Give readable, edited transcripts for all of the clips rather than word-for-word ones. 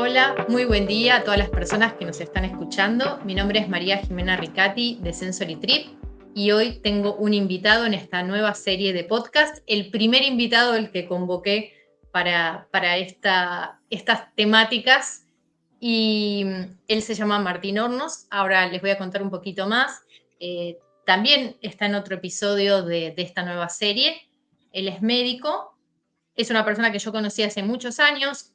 Hola, muy buen día a todas las personas que nos están escuchando. Mi nombre es María Jimena Ricati de Sensory Trip y hoy tengo un invitado en esta nueva serie de podcast, el primer invitado del que convoqué para estas temáticas y él se llama Martín Hornos. Ahora les voy a contar un poquito más. También está en otro episodio de esta nueva serie. Él es médico, es una persona que yo conocí hace muchos años,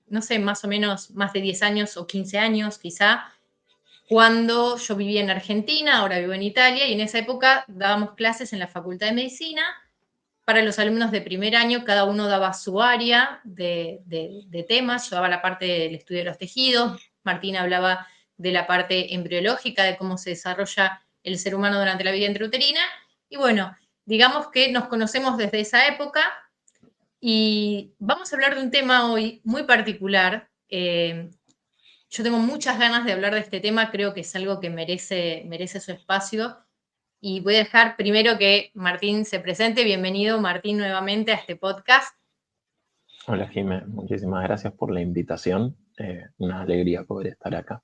no sé, más o menos más de 10 años o 15 años quizá, cuando yo vivía en Argentina, ahora vivo en Italia, y en esa época dábamos clases en la Facultad de Medicina para los alumnos de primer año, cada uno daba su área de temas, yo daba la parte del estudio de los tejidos, Martín hablaba de la parte embriológica, de cómo se desarrolla el ser humano durante la vida intrauterina, y bueno, digamos que nos conocemos desde esa época, y vamos a hablar de un tema hoy muy particular. Yo tengo muchas ganas de hablar de este tema, creo que es algo que merece su espacio. Y voy a dejar primero que Martín se presente. Bienvenido, Martín, nuevamente a este podcast. Hola, Jimé, muchísimas gracias por la invitación. Una alegría poder estar acá.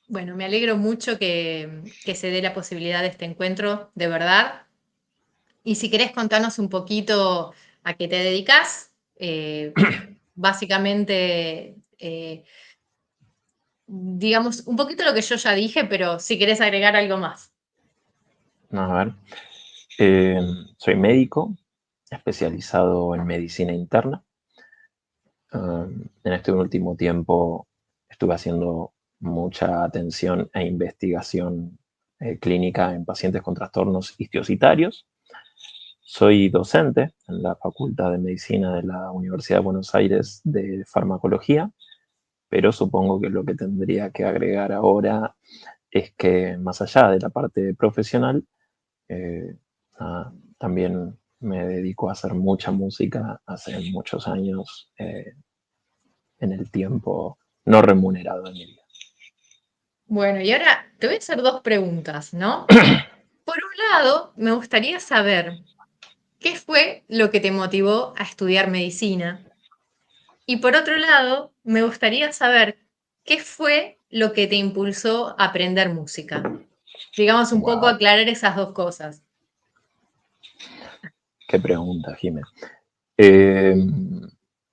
Bueno, me alegro mucho que se dé la posibilidad de este encuentro, de verdad. Y si querés contarnos un poquito a qué te dedicas, básicamente, digamos, un poquito lo que yo ya dije, pero si querés agregar algo más. A ver, soy médico especializado en medicina interna. En este último tiempo estuve haciendo mucha atención e investigación clínica en pacientes con trastornos histiocitarios. Soy docente en la Facultad de Medicina de la Universidad de Buenos Aires de Farmacología, pero supongo que lo que tendría que agregar ahora es que más allá de la parte profesional, eh, también me dedico a hacer mucha música hace muchos años en el tiempo no remunerado de mi vida. Bueno, y ahora te voy a hacer dos preguntas, ¿no? Por un lado, me gustaría saber qué fue lo que te motivó a estudiar medicina. Y por otro lado, me gustaría saber qué fue lo que te impulsó a aprender música. Digamos un poco Wow, aclarar esas dos cosas. qué pregunta, Jiménez. Eh,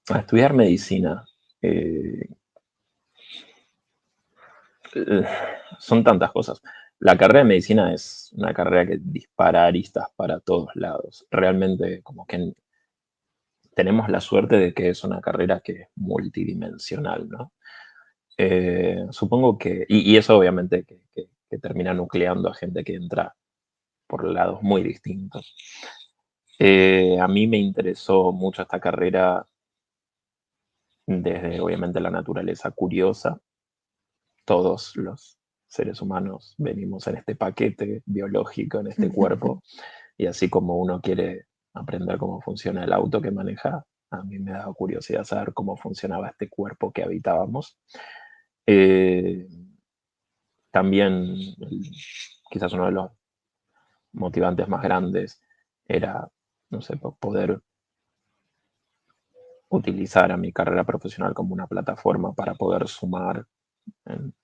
a estudiar medicina. eh, eh, Son tantas cosas. La carrera de medicina es una carrera que dispara aristas para todos lados. Realmente como que tenemos la suerte de que es una carrera que es multidimensional, ¿no? Supongo que, y eso obviamente que termina nucleando a gente que entra por lados muy distintos. A mí me interesó mucho esta carrera desde obviamente la naturaleza curiosa. Todos los seres humanos venimos en este paquete biológico, en este cuerpo, y así como uno quiere aprender cómo funciona el auto que maneja, a mí me daba curiosidad saber cómo funcionaba este cuerpo que habitábamos. Eh, También quizás uno de los motivantes más grandes era, no sé, poder utilizar a mi carrera profesional como una plataforma para poder sumar en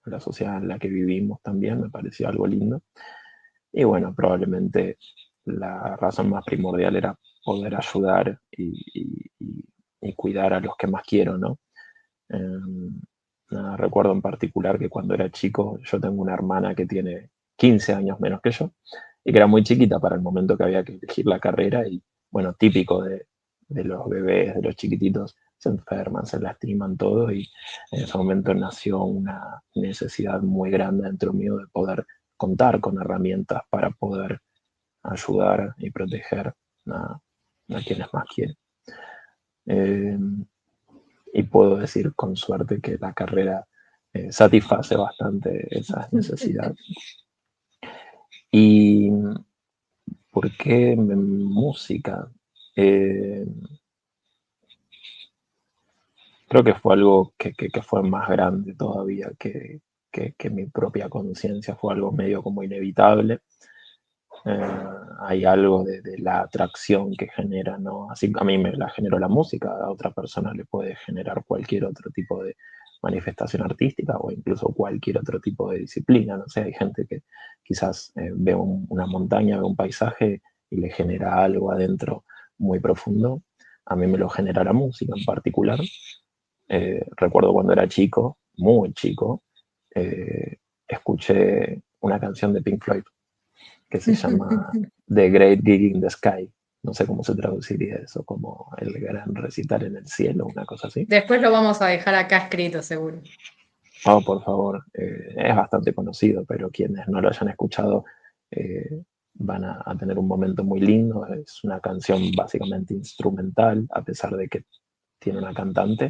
la sociedad en la que vivimos también, me pareció algo lindo. Y bueno, probablemente la razón más primordial era poder ayudar y cuidar a los que más quiero, ¿no? Recuerdo en particular que cuando era chico, yo tengo una hermana que tiene 15 años menos que yo y que era muy chiquita para el momento que había que elegir la carrera y bueno, típico de los bebés, de los chiquititos, se enferman, se lastiman todo y en ese momento nació una necesidad muy grande dentro mío de poder contar con herramientas para poder ayudar y proteger a quienes más quieren. Eh, y puedo decir con suerte que la carrera satisface bastante esas necesidades. ¿Y por qué música? Eh, Creo que fue algo que fue más grande todavía que mi propia conciencia, fue algo medio como inevitable. Hay algo de la atracción que genera, ¿no? Así a mí me la generó la música, a otra persona le puede generar cualquier otro tipo de manifestación artística o incluso cualquier otro tipo de disciplina, no sé, hay gente que quizás ve una montaña, ve un paisaje y le genera algo adentro muy profundo. A mí me lo genera la música en particular. Recuerdo cuando era chico, muy chico, escuché una canción de Pink Floyd que se llama The Great Gig in the Sky. No sé cómo se traduciría eso, como el gran recital en el cielo, una cosa así. Después lo vamos a dejar acá escrito, seguro. Oh, por favor, es bastante conocido, pero quienes no lo hayan escuchado van a tener un momento muy lindo. Es una canción básicamente instrumental, a pesar de que tiene una cantante.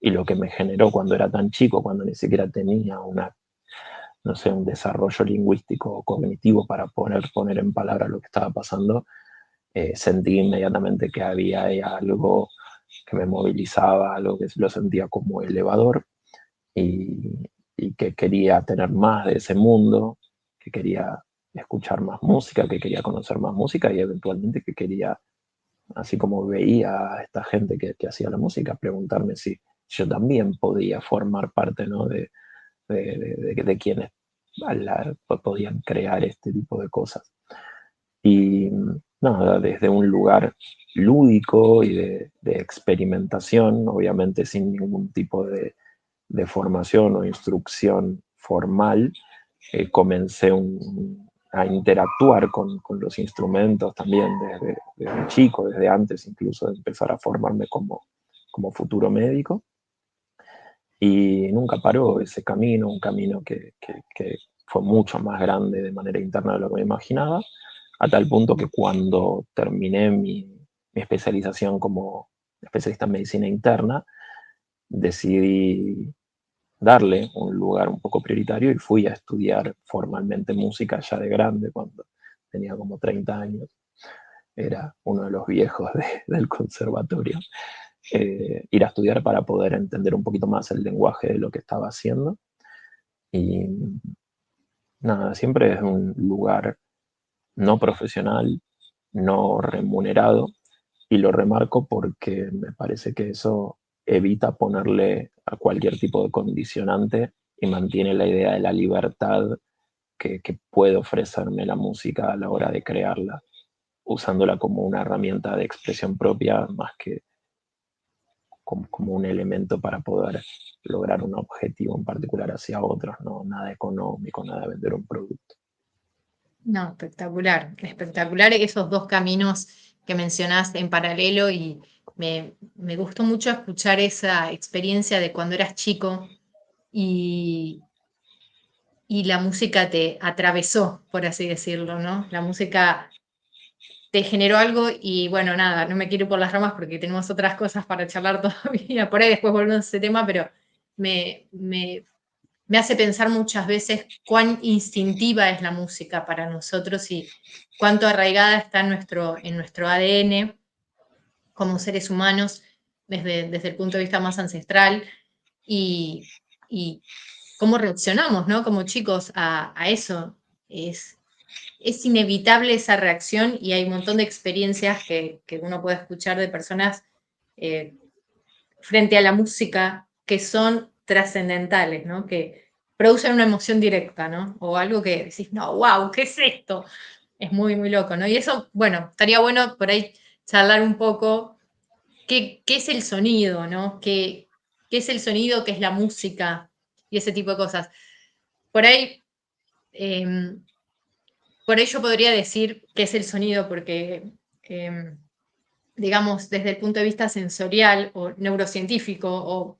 Y lo que me generó cuando era tan chico, cuando ni siquiera tenía no sé, un desarrollo lingüístico o cognitivo para poner en palabras lo que estaba pasando, sentí inmediatamente que había ahí algo que me movilizaba, algo que lo sentía como elevador y que quería tener más de ese mundo, que quería escuchar más música, que quería conocer más música y eventualmente que quería, así como veía a esta gente que hacía la música, preguntarme si yo también podía formar parte, ¿no? de quienes podían crear este tipo de cosas. Y nada, desde un lugar lúdico y de experimentación, obviamente sin ningún tipo de formación o instrucción formal, comencé a interactuar con los instrumentos también desde chico, desde antes incluso de empezar a formarme como futuro médico. Y nunca paró ese camino, un camino que fue mucho más grande de manera interna de lo que me imaginaba, a tal punto que cuando terminé mi especialización como especialista en medicina interna, decidí darle un lugar un poco prioritario y fui a estudiar formalmente música ya de grande, cuando tenía como 30 años. Era uno de los viejos del conservatorio. Ir a estudiar para poder entender un poquito más el lenguaje de lo que estaba haciendo. Y nada, siempre es un lugar no profesional, no remunerado, y lo remarco porque me parece que eso evita ponerle a cualquier tipo de condicionante y mantiene la idea de la libertad que puede ofrecerme la música a la hora de crearla, usándola como una herramienta de expresión propia más que como un elemento para poder lograr un objetivo en particular hacia otros, no nada económico, nada de vender un producto. No, espectacular, espectacular esos dos caminos que mencionás en paralelo y me gustó mucho escuchar esa experiencia de cuando eras chico y, y la música te atravesó, por así decirlo, ¿no? La música te generó algo y bueno, nada, no me quiero ir por las ramas porque tenemos otras cosas para charlar todavía, por ahí después volvemos a ese tema, pero me, me, me hace pensar muchas veces cuán instintiva es la música para nosotros y cuánto arraigada está en nuestro ADN como seres humanos desde el punto de vista más ancestral y, y cómo reaccionamos, ¿no? Como chicos a eso. Es inevitable esa reacción y hay un montón de experiencias que uno puede escuchar de personas eh, frente a la música que son trascendentales, ¿no? Que producen una emoción directa, ¿no? O algo que decís, no, wow, ¿qué es esto? Es muy, muy loco, ¿no? Y eso, bueno, estaría bueno por ahí charlar un poco qué es el sonido, ¿no? ¿Qué es el sonido, qué es la música y ese tipo de cosas? Por ahí, eh, por ahí yo podría decir qué es el sonido porque digamos, desde el punto de vista sensorial o neurocientífico o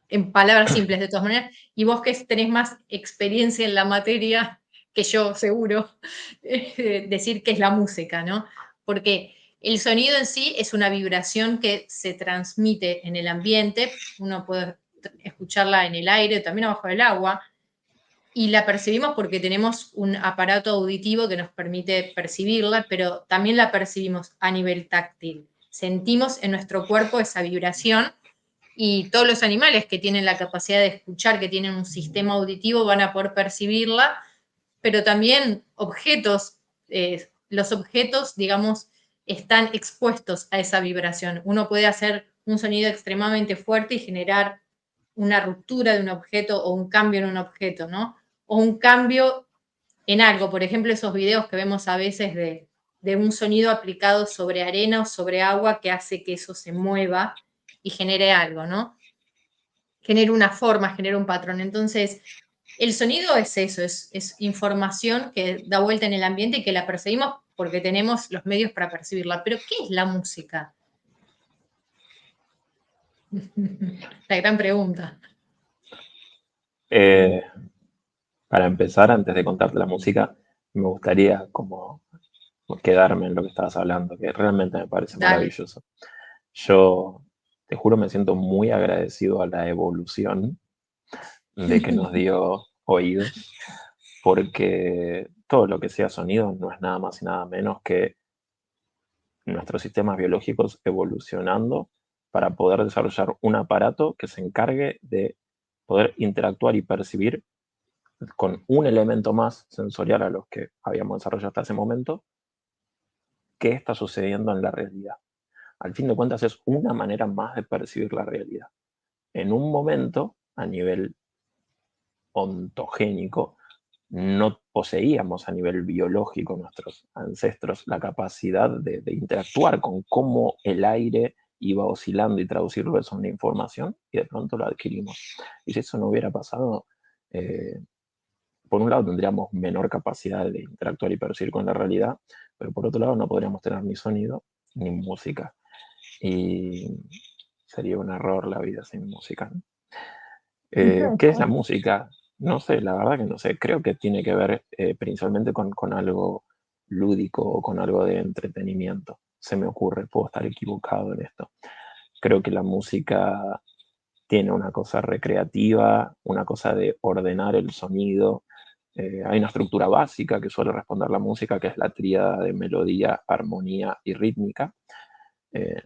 en palabras simples de todas maneras, y vos que tenés más experiencia en la materia que yo, seguro, decir qué es la música, ¿no? Porque el sonido en sí es una vibración que se transmite en el ambiente, uno puede escucharla en el aire, también abajo del agua, y la percibimos porque tenemos un aparato auditivo que nos permite percibirla, pero también la percibimos a nivel táctil. Sentimos en nuestro cuerpo esa vibración y todos los animales que tienen la capacidad de escuchar, que tienen un sistema auditivo, van a poder percibirla, pero también objetos los objetos, digamos, están expuestos a esa vibración. Uno puede hacer un sonido extremadamente fuerte y generar una ruptura de un objeto o un cambio en un objeto, ¿no? O un cambio en algo. Por ejemplo, esos videos que vemos a veces de un sonido aplicado sobre arena o sobre agua que hace que eso se mueva y genere algo, ¿no? Genere una forma, genere un patrón. Entonces, el sonido es eso, es información que da vuelta en el ambiente y que la percibimos porque tenemos los medios para percibirla. Pero, ¿qué es la música? La gran pregunta. Eh, para empezar, antes de contarte la música, me gustaría como quedarme en lo que estabas hablando, que realmente me parece Dale. maravilloso. Yo, te juro, me siento muy agradecido a la evolución de que nos dio oídos, porque todo lo que sea sonido no es nada más y nada menos que nuestros sistemas biológicos evolucionando para poder desarrollar un aparato que se encargue de poder interactuar y percibir con un elemento más sensorial a los que habíamos desarrollado hasta ese momento, qué está sucediendo en la realidad. Al fin de cuentas es una manera más de percibir la realidad. En un momento, a nivel ontogénico, no poseíamos a nivel biológico nuestros ancestros la capacidad de interactuar con cómo el aire iba oscilando y traducirlo eso en una información, y de pronto lo adquirimos. Y si eso no hubiera pasado, eh, por un lado tendríamos menor capacidad de interactuar y percibir con la realidad, pero por otro lado no podríamos tener ni sonido ni música. Y sería un error la vida sin música, ¿no? ¿Qué es la música? No sé, la verdad que no sé. Creo que tiene que ver principalmente con algo lúdico o con algo de entretenimiento. Se me ocurre, puedo estar equivocado en esto. Creo que la música tiene una cosa recreativa, una cosa de ordenar el sonido. Hay una estructura básica que suele responder la música, que es la tríada de melodía, armonía y rítmica.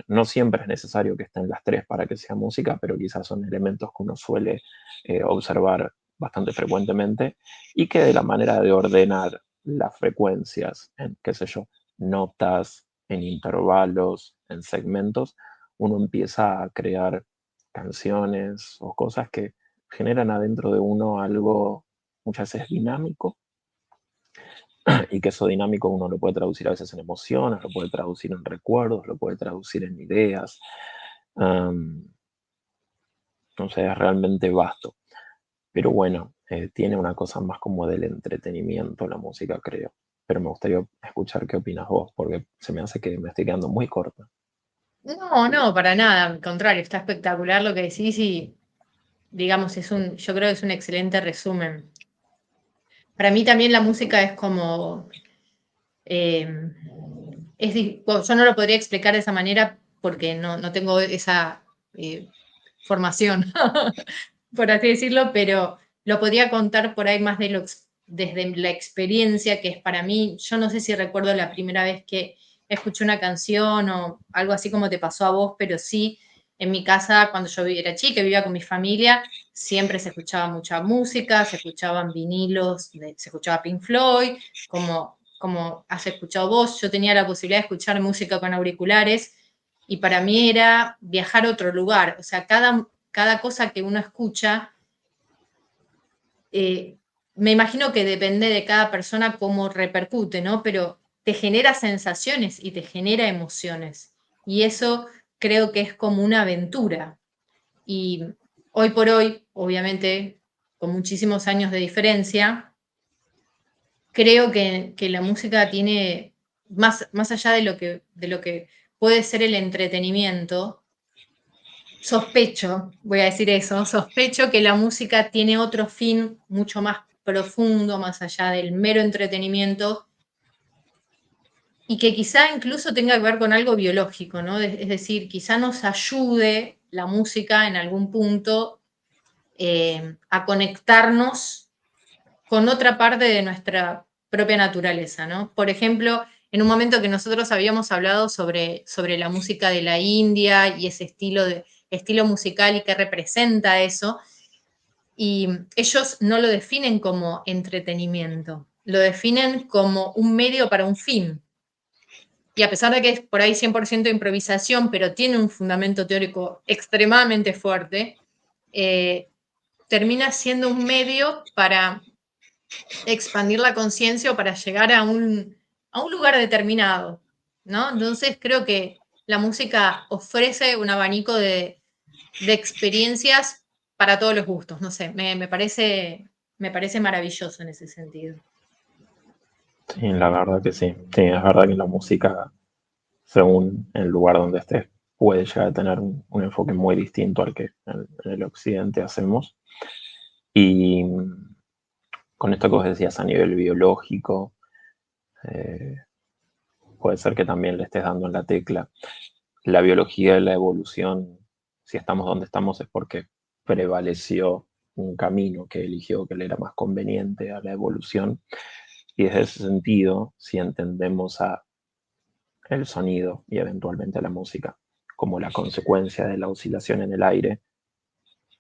No siempre es necesario que estén las tres para que sea música, pero quizás son elementos que uno suele observar bastante frecuentemente y que de la manera de ordenar las frecuencias en, qué sé yo, notas, en intervalos, en segmentos, uno empieza a crear canciones o cosas que generan adentro de uno algo muchas veces dinámico, y que eso dinámico uno lo puede traducir a veces en emociones, lo puede traducir en recuerdos, lo puede traducir en ideas. Um, no sé, es realmente vasto. Pero bueno, tiene una cosa más como del entretenimiento la música, creo. Pero me gustaría escuchar qué opinas vos, porque se me hace que me estoy quedando muy corta. No, no, para nada, al contrario, está espectacular lo que decís y, digamos, yo creo que es un excelente resumen. Para mí también la música es como, eh, bueno, yo no lo podría explicar de esa manera porque no tengo esa formación, por así decirlo, pero lo podría contar por ahí más desde la experiencia que es para mí. Yo no sé si recuerdo la primera vez que escuché una canción o algo así como te pasó a vos, pero sí, en mi casa, cuando yo era chica, vivía con mi familia, siempre se escuchaba mucha música, se escuchaban vinilos, se escuchaba Pink Floyd, como has escuchado vos. Yo tenía la posibilidad de escuchar música con auriculares y para mí era viajar a otro lugar. O sea, cada cosa que uno escucha, me imagino que depende de cada persona cómo repercute, ¿no? Pero te genera sensaciones y te genera emociones. Y eso creo que es como una aventura. Y hoy por hoy, obviamente, con muchísimos años de diferencia, creo que la música tiene, más allá de lo que puede ser el entretenimiento, sospecho, voy a decir eso, sospecho que la música tiene otro fin mucho más profundo, más allá del mero entretenimiento, y que quizá incluso tenga que ver con algo biológico, ¿no? Es decir, quizá nos ayude la música en algún punto a conectarnos con otra parte de nuestra propia naturaleza, ¿no? Por ejemplo, en un momento que nosotros habíamos hablado sobre la música de la India y ese estilo musical y qué representa eso, y ellos no lo definen como entretenimiento, lo definen como un medio para un fin. y a pesar de que es por ahí 100% improvisación, pero tiene un fundamento teórico extremadamente fuerte, termina siendo un medio para expandir la conciencia o para llegar a un lugar determinado, ¿no? Entonces creo que la música ofrece un abanico de experiencias para todos los gustos, no sé, me parece maravilloso en ese sentido. Sí, la verdad que sí. Sí, es verdad que la música, según el lugar donde estés, puede llegar a tener un enfoque muy distinto al que en el occidente hacemos. Y con esto que vos decías a nivel biológico, eh, puede ser que también le estés dando en la tecla. La biología y la evolución, si estamos donde estamos, es porque prevaleció un camino que eligió que le era más conveniente a la evolución. Y desde ese sentido, si entendemos a el sonido y eventualmente a la música como la consecuencia de la oscilación en el aire,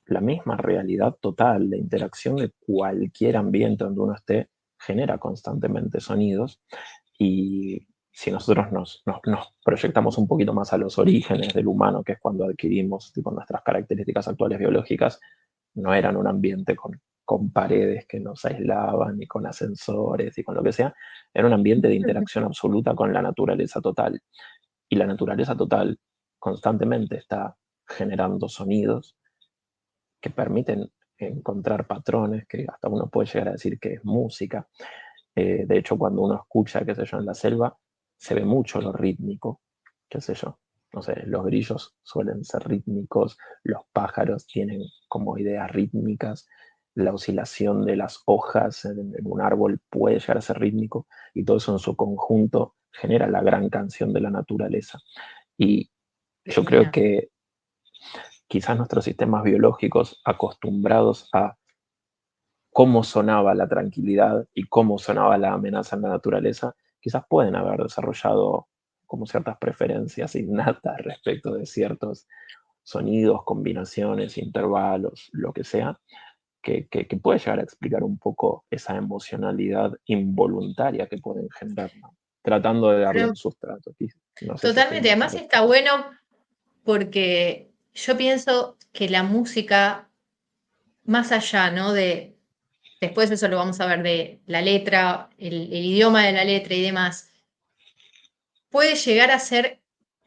la misma realidad total de interacción de cualquier ambiente donde uno esté genera constantemente sonidos. Y si nosotros nos proyectamos un poquito más a los orígenes del humano, que es cuando adquirimos tipo, nuestras características actuales biológicas, no eran un ambiente con paredes que nos aislaban, y con ascensores y con lo que sea, era un ambiente de interacción absoluta con la naturaleza total. Y la naturaleza total constantemente está generando sonidos que permiten encontrar patrones que hasta uno puede llegar a decir que es música. De hecho, cuando uno escucha, qué sé yo, en la selva, se ve mucho lo rítmico, qué sé yo. No sé, los grillos suelen ser rítmicos, los pájaros tienen como ideas rítmicas, la oscilación de las hojas en un árbol puede llegar a ser rítmico, y todo eso en su conjunto genera la gran canción de la naturaleza. Y yo creo Divina. que quizás nuestros sistemas biológicos acostumbrados a cómo sonaba la tranquilidad y cómo sonaba la amenaza en la naturaleza, quizás pueden haber desarrollado como ciertas preferencias innatas respecto de ciertos sonidos, combinaciones, intervalos, lo que sea, que puede llegar a explicar un poco esa emocionalidad involuntaria que pueden generar, ¿no? Tratando de darle Pero un sustrato. No sé si estoy totalmente, muy además claro. está bueno porque yo pienso que la música, más allá, ¿no? Después eso lo vamos a ver de la letra, el idioma de la letra y demás, puede llegar a ser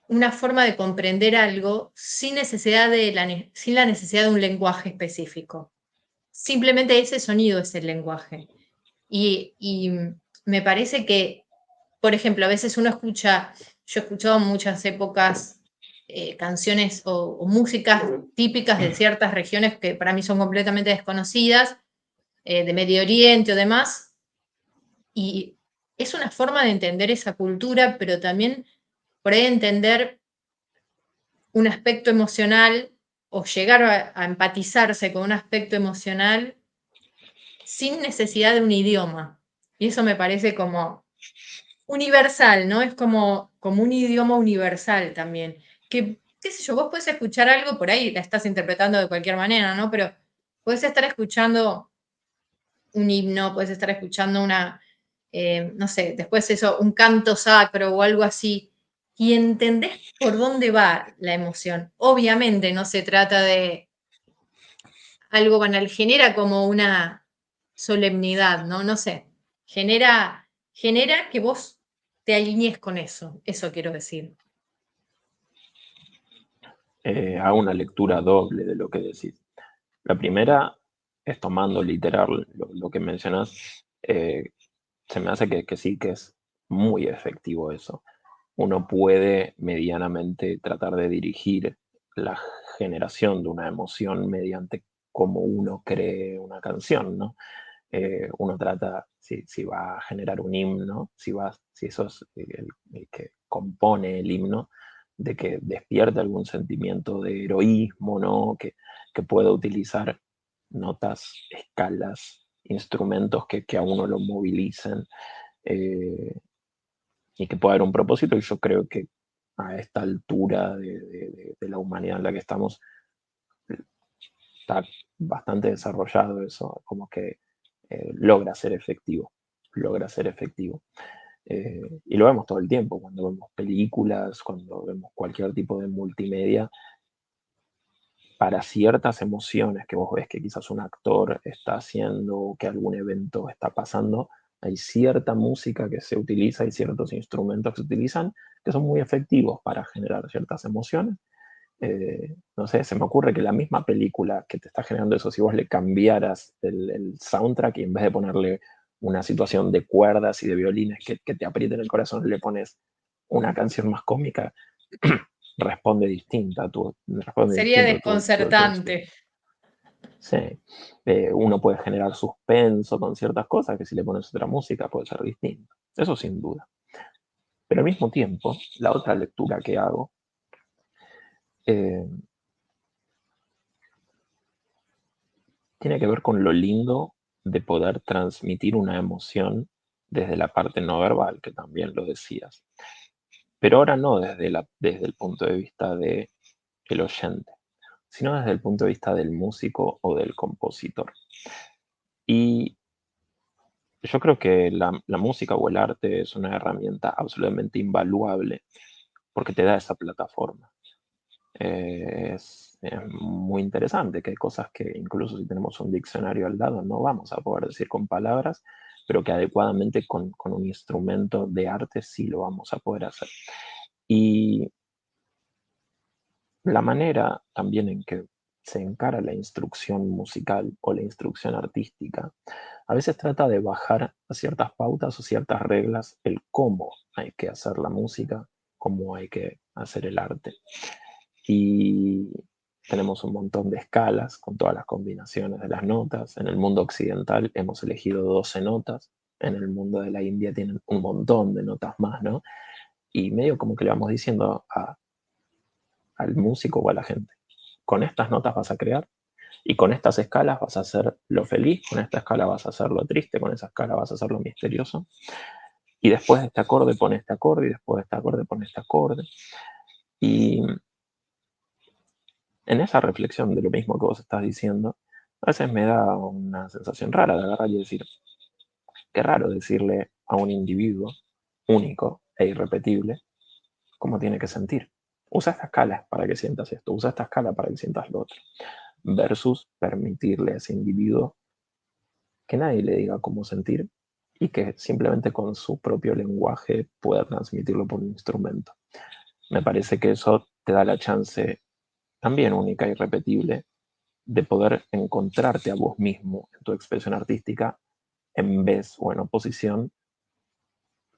una forma de comprender algo sin necesidad sin la necesidad de un lenguaje específico. Simplemente ese sonido es el lenguaje. Y me parece que, por ejemplo, a veces uno escucha, yo he escuchado en muchas épocas canciones o músicas típicas de ciertas regiones que para mí son completamente desconocidas, de Medio Oriente o demás, y es una forma de entender esa cultura, pero también por ahí entender un aspecto emocional o llegar a empatizarse con un aspecto emocional sin necesidad de un idioma. Y eso me parece como universal, ¿no? Es como un idioma universal también. Que, qué sé yo, vos puedes escuchar algo, por ahí la estás interpretando de cualquier manera, ¿no? Pero puedes estar escuchando un himno, puedes estar escuchando no sé, después eso, un canto sacro o algo así, y entendés por dónde va la emoción. Obviamente no se trata de algo banal, genera como una solemnidad, ¿no? No sé, genera que vos te alinees con eso quiero decir. Hago una lectura doble de lo que decís. La primera es tomando literal lo que mencionas. Se me hace que sí, que es muy efectivo eso. Uno puede medianamente tratar de dirigir la generación de una emoción mediante cómo uno cree una canción, ¿no? Uno trata, si va a generar un himno, si eso es el que compone el himno, de que despierte algún sentimiento de heroísmo, ¿no? Que pueda utilizar notas, escalas, instrumentos que a uno lo movilicen, eh, y que pueda haber un propósito. Y yo creo que a esta altura de la humanidad en la que estamos, está bastante desarrollado eso, como que logra ser efectivo, logra ser efectivo. Y lo vemos todo el tiempo, cuando vemos películas, cuando vemos cualquier tipo de multimedia, para ciertas emociones que vos ves que quizás un actor está haciendo o que algún evento está pasando, hay cierta música que se utiliza y ciertos instrumentos que se utilizan que son muy efectivos para generar ciertas emociones. No sé, se me ocurre que la misma película que te está generando eso, si vos le cambiaras el soundtrack y en vez de ponerle una situación de cuerdas y de violines que te aprieten el corazón, le pones una canción más cómica, responde distinta, responde Sería distinto tu experiencia. desconcertante. Sí. Uno puede generar suspenso con ciertas cosas que si le pones otra música puede ser distinto. Eso sin duda. Pero al mismo tiempo, la otra lectura que hago eh, tiene que ver con lo lindo de poder transmitir una emoción desde la parte no verbal, que también lo decías. Pero ahora no desde el punto de vista del oyente, sino desde el punto de vista del músico o del compositor. Y yo creo que la música o el arte es una herramienta absolutamente invaluable porque te da esa plataforma. Es muy interesante que hay cosas que incluso si tenemos un diccionario al lado no vamos a poder decir con palabras, pero que adecuadamente con un instrumento de arte sí lo vamos a poder hacer. Y la manera también en que se encara la instrucción musical o la instrucción artística, a veces trata de bajar a ciertas pautas o ciertas reglas el cómo hay que hacer la música, cómo hay que hacer el arte. Y tenemos un montón de escalas con todas las combinaciones de las notas. En el mundo occidental hemos elegido 12 notas, en el mundo de la India tienen un montón de notas más, ¿no? Y medio como que le vamos diciendo al músico o a la gente, con estas notas vas a crear y con estas escalas vas a hacer lo feliz, con esta escala vas a hacer lo triste, con esa escala vas a hacer lo misterioso. Y después de este acorde pon este acorde y después de este acorde pon este acorde. Y en esa reflexión de lo mismo que vos estás diciendo, a veces me da una sensación rara de agarrar y decir, qué raro decirle a un individuo único e irrepetible cómo tiene que sentir. Usa esta escala para que sientas esto, usa esta escala para que sientas lo otro, versus permitirle a ese individuo que nadie le diga cómo sentir y que simplemente con su propio lenguaje pueda transmitirlo por un instrumento. Me parece que eso te da la chance también única y irrepetible de poder encontrarte a vos mismo en tu expresión artística en vez o en oposición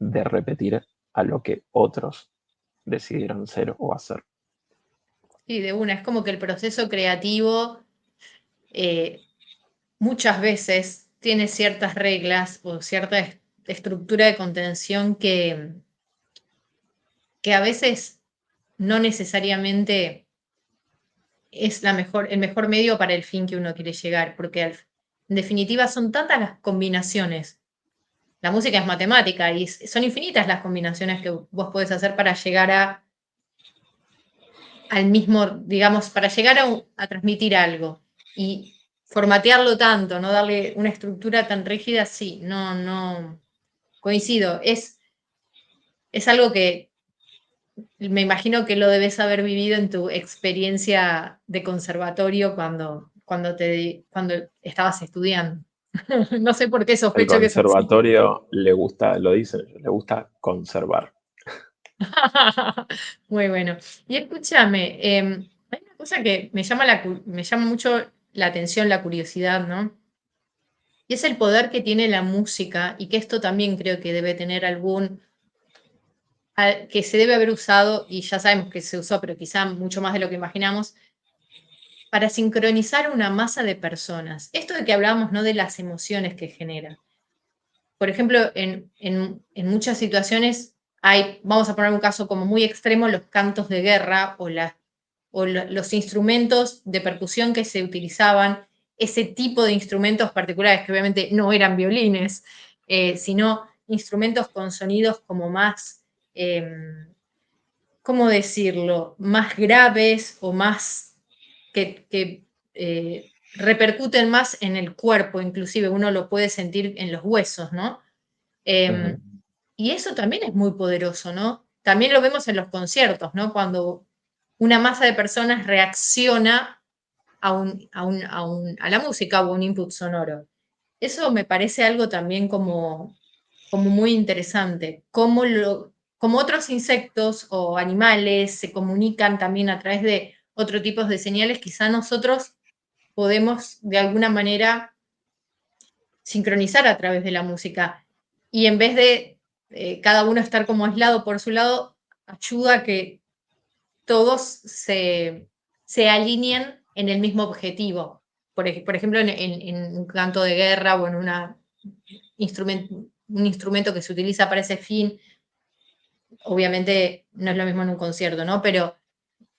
de repetir a lo que otros decidieron ser o hacer. Sí, de una. Es como que el proceso creativo eh, muchas veces tiene ciertas reglas o cierta estructura de contención que a veces no necesariamente es el mejor medio para el fin que uno quiere llegar, porque en definitiva son tantas las combinaciones. La música es matemática y son infinitas las combinaciones que vos podés hacer para llegar al mismo, digamos, para llegar a transmitir algo. Y formatearlo tanto, no darle una estructura tan rígida, sí, no coincido. Es algo que me imagino que lo debes haber vivido en tu experiencia de conservatorio cuando estabas estudiando. No sé por qué Al sospecho que es así. conservatorio le gusta, lo dicen, le gusta conservar. Muy bueno. Y escúchame, hay una cosa que me llama mucho la atención, la curiosidad, ¿no? Y es el poder que tiene la música y que esto también creo que debe tener que se debe haber usado, y ya sabemos que se usó, pero quizá mucho más de lo que imaginamos, para sincronizar una masa de personas. Esto de que hablábamos, ¿no? De las emociones que genera. Por ejemplo, en muchas situaciones vamos a poner un caso como muy extremo, los cantos de guerra los instrumentos de percusión que se utilizaban, ese tipo de instrumentos particulares que obviamente no eran violines, sino instrumentos con sonidos como más, ¿cómo decirlo?, más graves o más que repercuten más en el cuerpo, inclusive uno lo puede sentir en los huesos, ¿no? Ujú. Em, Y eso también es muy poderoso, ¿no? También lo vemos en los conciertos, ¿no? Cuando una masa de personas reacciona a la música o a un input sonoro. Eso me parece algo también como muy interesante. Como otros insectos o animales se comunican también a través de otro tipo de señales, quizá nosotros podemos de alguna manera sincronizar a través de la música. Y en vez de cada uno estar como aislado por su lado, ayuda a que todos se alineen en el mismo objetivo. Por ejemplo, en un canto de guerra o en un instrumento que se utiliza para ese fin, obviamente no es lo mismo en un concierto, ¿no? Pero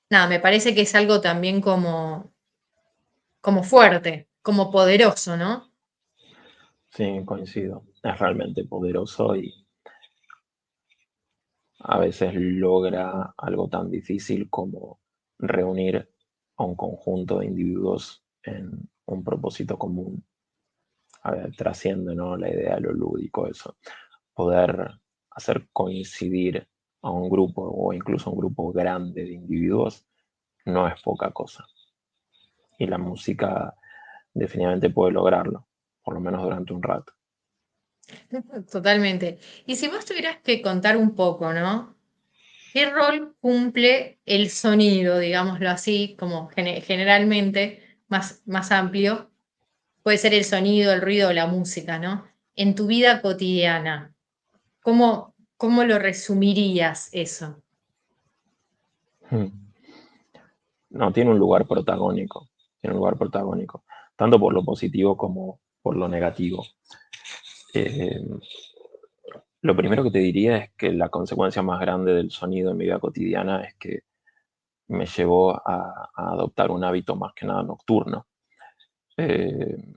nada, me parece que es algo también como fuerte, como poderoso, ¿no? Sí, coincido. Es realmente poderoso y a veces logra algo tan difícil como reunir a un conjunto de individuos en un propósito común. A ver, trasciende, ¿no? La idea de lo lúdico, eso. Poder hacer coincidir a un grupo o incluso a un grupo grande de individuos no es poca cosa. Y la música definitivamente puede lograrlo, por lo menos durante un rato. Totalmente. Y si vos tuvieras que contar un poco, ¿no? ¿Qué rol cumple el sonido, digámoslo así, como generalmente más amplio? Puede ser el sonido, el ruido o la música, ¿no? En tu vida cotidiana, ¿cómo lo resumirías eso? Hmm. No, tiene un lugar protagónico, tiene un lugar protagónico, tanto por lo positivo como por lo negativo. Eh, lo primero que te diría es que la consecuencia más grande del sonido en mi vida cotidiana es que me llevó a adoptar un hábito más que nada nocturno. Eh,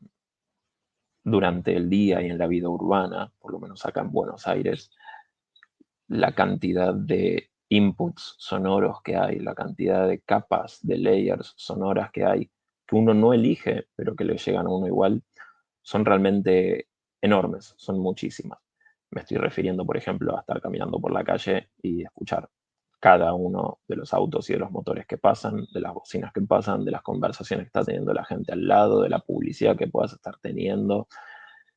durante el día y en la vida urbana, por lo menos acá en Buenos Aires, la cantidad de inputs sonoros que hay, la cantidad de capas, de layers sonoras que hay, que uno no elige, pero que le llegan a uno igual, son realmente enormes, son muchísimas. Me estoy refiriendo, por ejemplo, a estar caminando por la calle y escuchar cada uno de los autos y de los motores que pasan, de las bocinas que pasan, de las conversaciones que está teniendo la gente al lado, de la publicidad que puedas estar teniendo,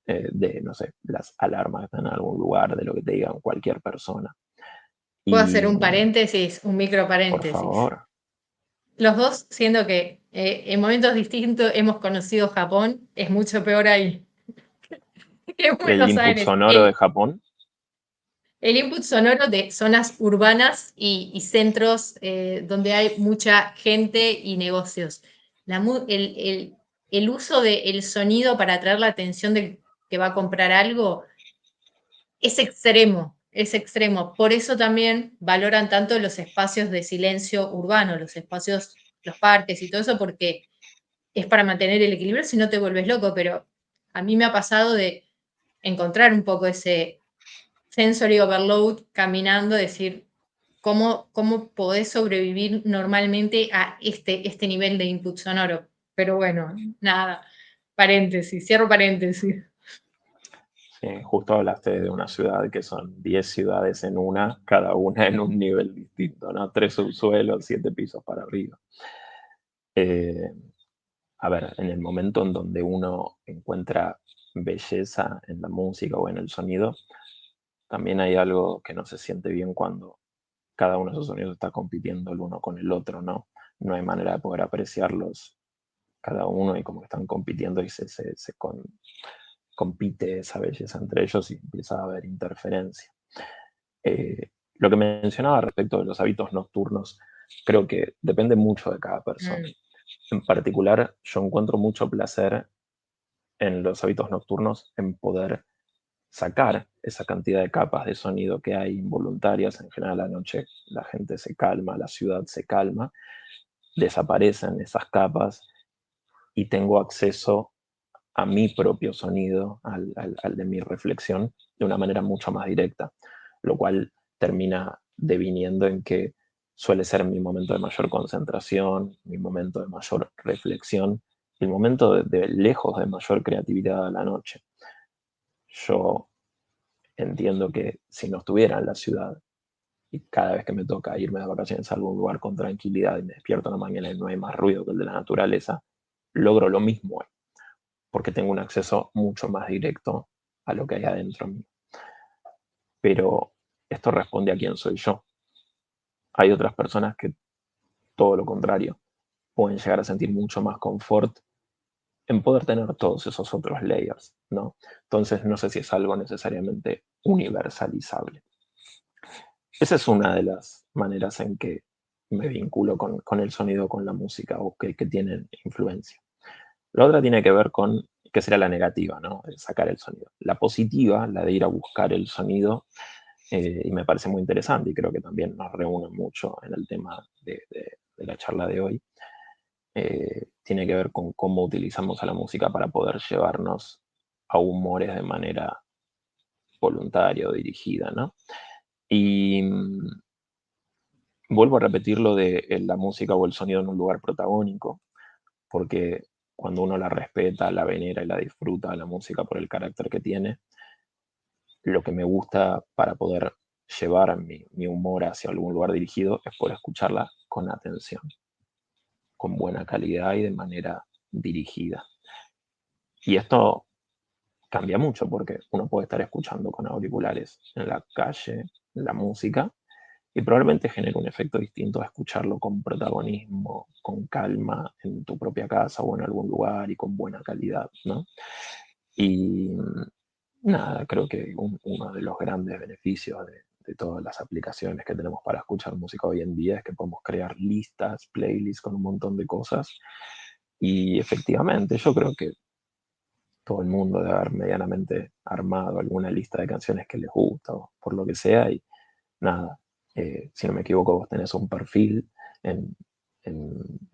de, no sé, las alarmas que están en algún lugar, de lo que te digan cualquier persona. Puedo hacer Y, un paréntesis, un micro por paréntesis. favor, Los dos, siendo que en momentos distintos hemos conocido Japón, es mucho peor ahí que en el Buenos input Aires. sonoro de Japón, El input sonoro de zonas urbanas y centros donde hay mucha gente y negocios. El uso del sonido para atraer la atención del que va a comprar algo es extremo, es extremo. Por eso también valoran tanto los espacios de silencio urbano, los espacios, los parques y todo eso, porque es para mantener el equilibrio, si no te vuelves loco, pero a mí me ha pasado de encontrar un poco ese sensory overload caminando, decir, ¿cómo podés sobrevivir normalmente a este nivel de input sonoro? Pero bueno, nada, paréntesis, cierro paréntesis. sí, justo hablaste de una ciudad que son 10 ciudades en una, cada una en un nivel distinto, ¿no? 3 subsuelos, 7 pisos para arriba. Eh, a ver, en el momento en donde uno encuentra belleza en la música o en el sonido, también hay algo que no se siente bien cuando cada uno de esos sonidos está compitiendo el uno con el otro, ¿no? No hay manera de poder apreciarlos cada uno y como que están compitiendo y compite esa belleza entre ellos y empieza a haber interferencia. Lo que mencionaba respecto de los hábitos nocturnos, creo que depende mucho de cada persona. Mm. En particular, yo encuentro mucho placer en los hábitos nocturnos en poder sacar esa cantidad de capas de sonido que hay involuntarias. En general, a la noche la gente se calma, la ciudad se calma, desaparecen esas capas y tengo acceso a mi propio sonido, al de mi reflexión, de una manera mucho más directa, lo cual termina deviniendo en que suele ser mi momento de mayor concentración, mi momento de mayor reflexión, el momento de lejos de mayor creatividad a la noche. Yo entiendo que si no estuviera en la ciudad y cada vez que me toca irme de vacaciones a algún lugar con tranquilidad y me despierto en la mañana y no hay más ruido que el de la naturaleza, logro lo mismo ahí, porque tengo un acceso mucho más directo a lo que hay adentro mío. Pero esto responde a quién soy yo. Hay otras personas que todo lo contrario, pueden llegar a sentir mucho más confort en poder tener todos esos otros layers, ¿no? Entonces no sé si es algo necesariamente universalizable. Esa es una de las maneras en que me vinculo con el sonido, con la música o que tienen influencia. La otra tiene que ver con, que será la negativa, ¿no? El sacar el sonido. La positiva, la de ir a buscar el sonido, y me parece muy interesante y creo que también nos reúne mucho en el tema de la charla de hoy, tiene que ver con cómo utilizamos a la música para poder llevarnos a humores de manera voluntaria o dirigida, ¿no? Y vuelvo a repetir lo de la música o el sonido en un lugar protagónico, porque cuando uno la respeta, la venera y la disfruta a la música por el carácter que tiene, lo que me gusta para poder llevar mi humor hacia algún lugar dirigido es poder escucharla con atención, con buena calidad y de manera dirigida. Y esto cambia mucho porque uno puede estar escuchando con auriculares en la calle la música y probablemente genere un efecto distinto a escucharlo con protagonismo, con calma en tu propia casa o en algún lugar y con buena calidad, ¿no? Y nada, creo que uno de los grandes beneficios de todas las aplicaciones que tenemos para escuchar música hoy en día es que podemos crear listas, playlists con un montón de cosas. Y efectivamente, yo creo que todo el mundo debe haber medianamente armado alguna lista de canciones que les gusta o por lo que sea. Y nada, si no me equivoco, vos tenés un perfil en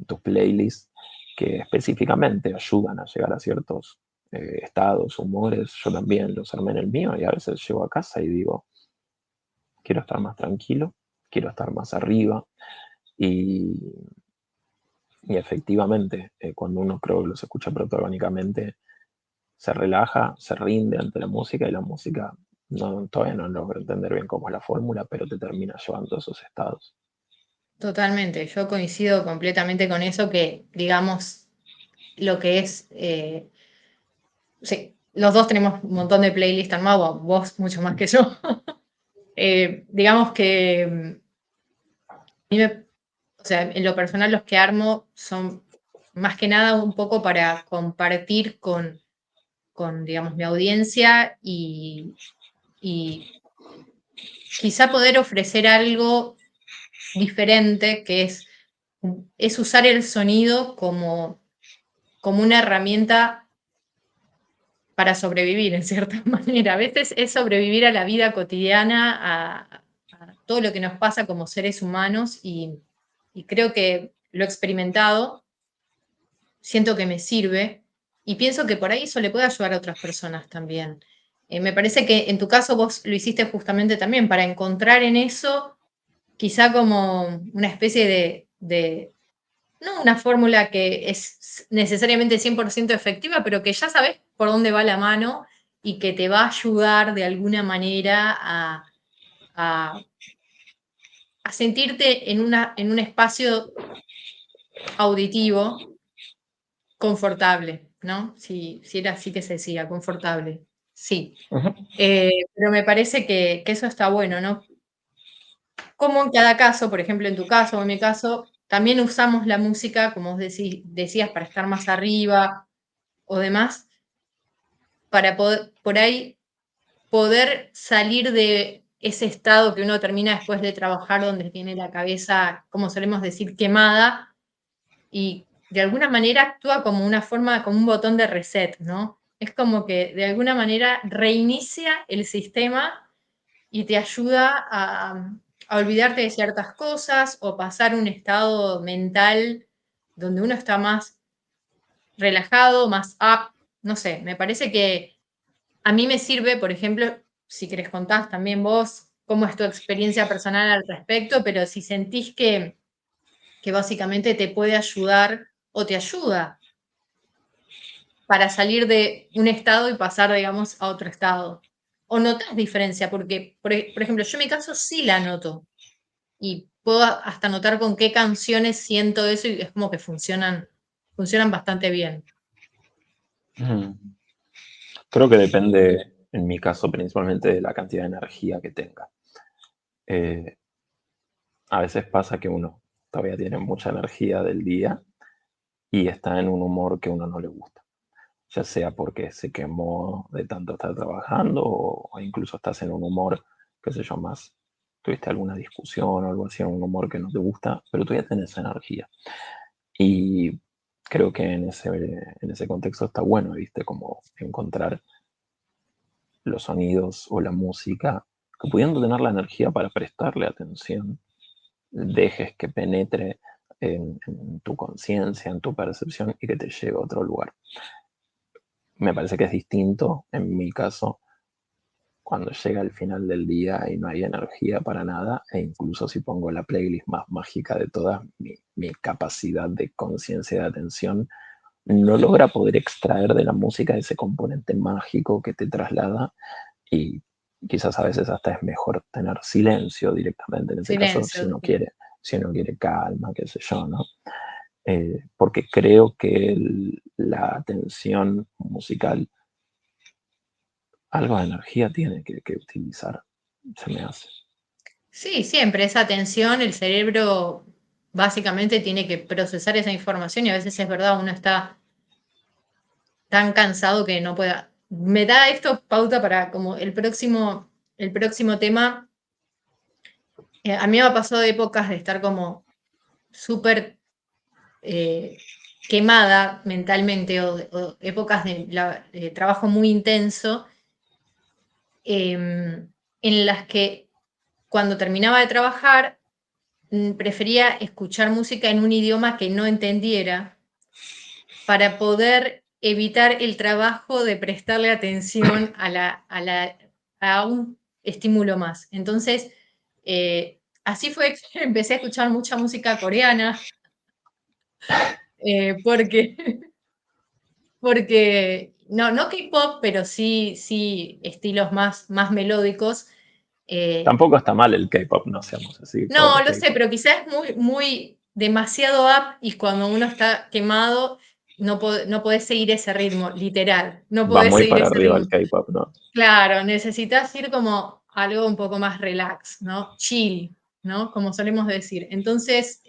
tus playlists que específicamente ayudan a llegar a ciertos estados, humores. Yo también los armé en el mío y a veces llego a casa y digo, quiero estar más tranquilo, quiero estar más arriba. Y, y efectivamente, cuando uno creo que los escucha protagónicamente, se relaja, se rinde ante la música y la música todavía no logro entender bien cómo es la fórmula, pero te termina llevando a esos estados. Totalmente, yo coincido completamente con eso, que digamos lo que es, sí, los dos tenemos un montón de playlists armados, vos mucho más que yo. Digamos que a mí o sea, en lo personal los que armo son más que nada un poco para compartir con digamos, mi audiencia y quizá poder ofrecer algo diferente, que es usar el sonido como una herramienta para sobrevivir, en cierta manera. A veces es sobrevivir a la vida cotidiana, a todo lo que nos pasa como seres humanos y creo que lo he experimentado, siento que me sirve y pienso que por ahí eso le puede ayudar a otras personas también. Me parece que en tu caso vos lo hiciste justamente también para encontrar en eso quizá como una especie de no una fórmula que es necesariamente 100% efectiva, pero que ya sabes por dónde va la mano y que te va a ayudar de alguna manera a, a sentirte en un espacio auditivo confortable, ¿no? Si era así que se decía, confortable. Sí. Ujú. Pero me parece que eso está bueno, ¿no? Como en cada caso, por ejemplo, en tu caso o en mi caso, también usamos la música, como vos decías, para estar más arriba o demás, para poder, por ahí poder salir de ese estado que uno termina después de trabajar, donde tiene la cabeza, como solemos decir, quemada, y de alguna manera actúa como una forma, como un botón de reset, ¿no? Es como que de alguna manera reinicia el sistema y te ayuda a olvidarte de ciertas cosas o pasar un estado mental donde uno está más relajado, más up, no sé, me parece que a mí me sirve, por ejemplo, si querés contás también vos cómo es tu experiencia personal al respecto, pero si sentís que básicamente te puede ayudar o te ayuda para salir de un estado y pasar, digamos, a otro estado. ¿O notas diferencia? Porque, por ejemplo, yo en mi caso sí la noto. Y puedo hasta notar con qué canciones siento eso y es como que funcionan bastante bien. Mm. Creo que depende, en mi caso, principalmente de la cantidad de energía que tenga. Eh, a veces pasa que uno todavía tiene mucha energía del día y está en un humor que a uno no le gusta, ya sea porque se quemó de tanto estar trabajando o incluso estás en un humor, qué sé yo, más, tuviste alguna discusión o algo así, un humor que no te gusta, pero todavía tenés energía. Y creo que en ese contexto está bueno, ¿viste? Como encontrar los sonidos o la música que pudiendo tener la energía para prestarle atención, dejes que penetre en tu conciencia, en tu percepción y que te lleve a otro lugar. Me parece que es distinto, en mi caso, cuando llega el final del día y no hay energía para nada, e incluso si pongo la playlist más mágica de todas, mi capacidad de conciencia y de atención no logra poder extraer de la música ese componente mágico que te traslada y quizás a veces hasta es mejor tener silencio directamente en ese caso Silencio. si uno quiere calma, qué sé yo, ¿no? Porque creo que la atención musical algo de energía tiene que utilizar, se me hace. Sí, siempre esa atención, el cerebro básicamente tiene que procesar esa información y a veces es verdad, uno está tan cansado que no pueda. Me da esto pauta para como el próximo tema. A mí me ha pasado épocas de estar como súper eh, quemada mentalmente o épocas de trabajo muy intenso en las que cuando terminaba de trabajar prefería escuchar música en un idioma que no entendiera para poder evitar el trabajo de prestarle atención a un estímulo más. Entonces, así fue que empecé a escuchar mucha música coreana, porque, porque no K-pop, pero sí estilos más melódicos. Eh, Tampoco está mal el K-pop, no seamos así, no, pobre lo sé, K-pop. pero quizás es muy demasiado up y cuando uno está quemado no podés seguir ese ritmo, literal, no Va podés muy seguir para ese arriba el ritmo. K-pop, ¿no? Claro, necesitas ir como algo un poco más relax, ¿no? Chill, ¿no? Como solemos decir. Entonces,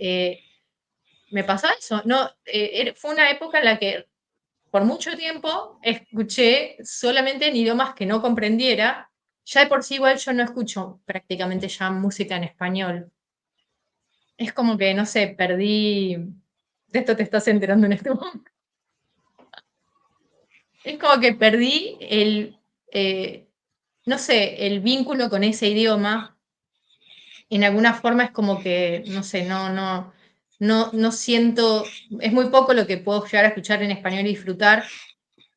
me pasó eso, ¿no? Fue una época en la que por mucho tiempo escuché solamente en idiomas que no comprendiera. Ya de por sí igual yo no escucho prácticamente ya música en español. Es como que, no sé, perdí. De esto te estás enterando en este momento. Es como que perdí no sé, el vínculo con ese idioma. En alguna forma es como que, no sé, no siento. Es muy poco lo que puedo llegar a escuchar en español y disfrutar.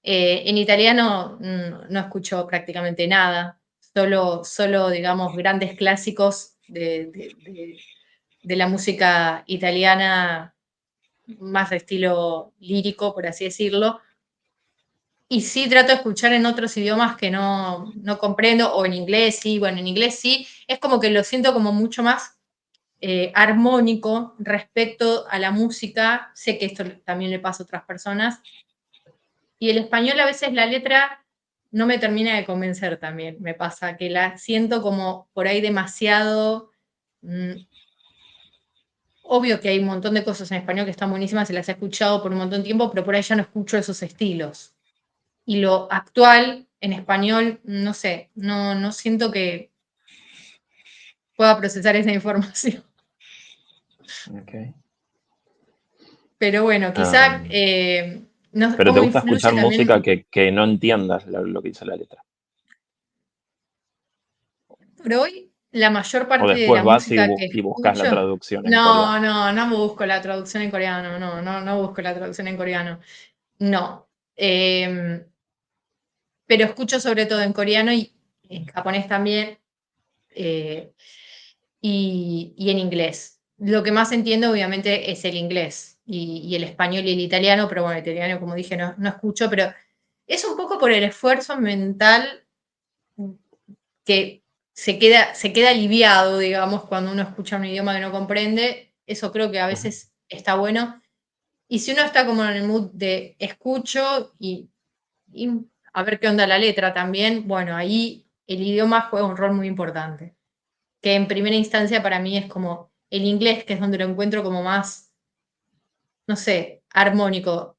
En italiano no escucho prácticamente nada. Solo, digamos, grandes clásicos de la música italiana más de estilo lírico, por así decirlo. Y sí trato de escuchar en otros idiomas que no comprendo, o en inglés sí, bueno, en inglés sí, es como que lo siento como mucho más armónico respecto a la música. Sé que esto también le pasa a otras personas. Y el español a veces la letra no me termina de convencer también, me pasa, que la siento como por ahí demasiado. mm, Obvio que hay un montón de cosas en español que están buenísimas y las he escuchado por un montón de tiempo, pero por ahí ya no escucho esos estilos. Y lo actual en español, no sé, no siento que pueda procesar esa información. Okay. Pero bueno, quizá Um, pero te cómo gusta escuchar influye música también. que no entiendas lo que dice la letra. Por hoy, la mayor O parte de después la vas música que y buscas la escucho, traducción en coreano. no busco la traducción en coreano, no busco la traducción en coreano, no. Eh, pero escucho sobre todo en coreano y en japonés también, eh, y en inglés. Lo que más entiendo, obviamente, es el inglés y el español y el italiano, pero bueno, el italiano, como dije, no escucho, pero es un poco por el esfuerzo mental que se queda aliviado, digamos, cuando uno escucha un idioma que no comprende. Eso creo que a veces está bueno. Y si uno está como en el mood de escucho y a ver qué onda la letra también, bueno, ahí el idioma juega un rol muy importante, que en primera instancia para mí es como el inglés, que es donde lo encuentro como más, no sé, armónico,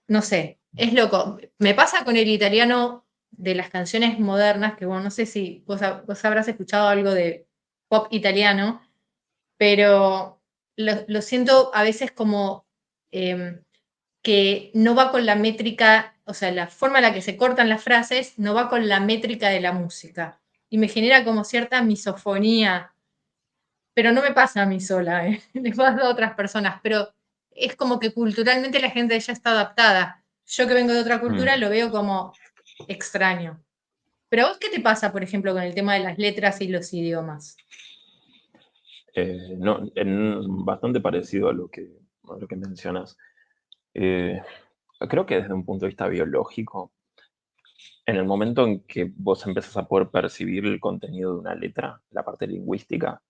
no sé, es loco. Me pasa con el italiano de las canciones modernas, que bueno, no sé si vos habrás escuchado algo de pop italiano, pero lo siento a veces como em, que no va con la métrica, o sea, la forma en la que se cortan las frases no va con la métrica de la música. Y me genera como cierta misofonía, pero no me pasa a mí sola, ¿eh? Le pasa a otras personas, pero es como que culturalmente la gente ya está adaptada. Yo que vengo de otra cultura Mm. lo veo como extraño. Pero a vos, ¿qué te pasa, por ejemplo, con el tema de las letras y los idiomas? No, bastante parecido a lo que mencionas. Eh, Creo que desde un punto de vista biológico, en el momento en que vos empezás a poder percibir el contenido de una letra, la parte lingüística,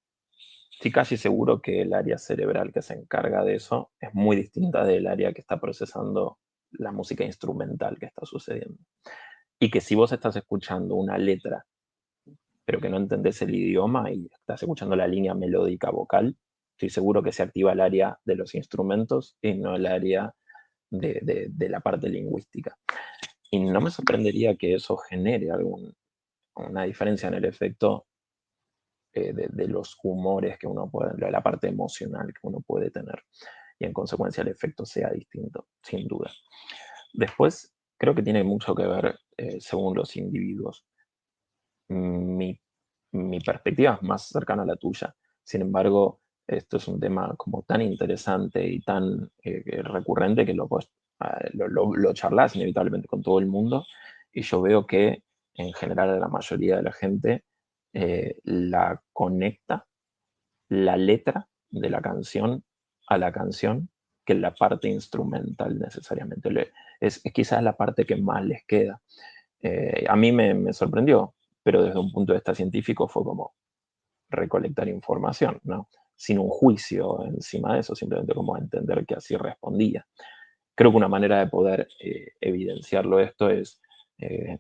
estoy casi seguro que el área cerebral que se encarga de eso es muy distinta del área que está procesando la música instrumental que está sucediendo. Y que si vos estás escuchando una letra, pero que no entendés el idioma y estás escuchando la línea melódica vocal, estoy seguro que se activa el área de los instrumentos y no el área de la parte lingüística. Y no me sorprendería que eso genere una diferencia en el efecto de los humores que uno puede, de la parte emocional que uno puede tener. Y en consecuencia el efecto sea distinto, sin duda. Después, creo que tiene mucho que ver según los individuos. Mi, mi perspectiva es más cercana a la tuya. Sin embargo, esto es un tema como tan interesante y tan recurrente que lo charlas inevitablemente con todo el mundo. Y yo veo que en general la mayoría de la gente la conecta la letra de la canción a la canción que la parte instrumental necesariamente. Es quizás la parte que más les queda. A mí me sorprendió, pero desde un punto de vista científico fue como recolectar información, ¿no? Sin un juicio encima de eso, simplemente como entender que así respondía. Creo que una manera de poder evidenciarlo esto es, eh,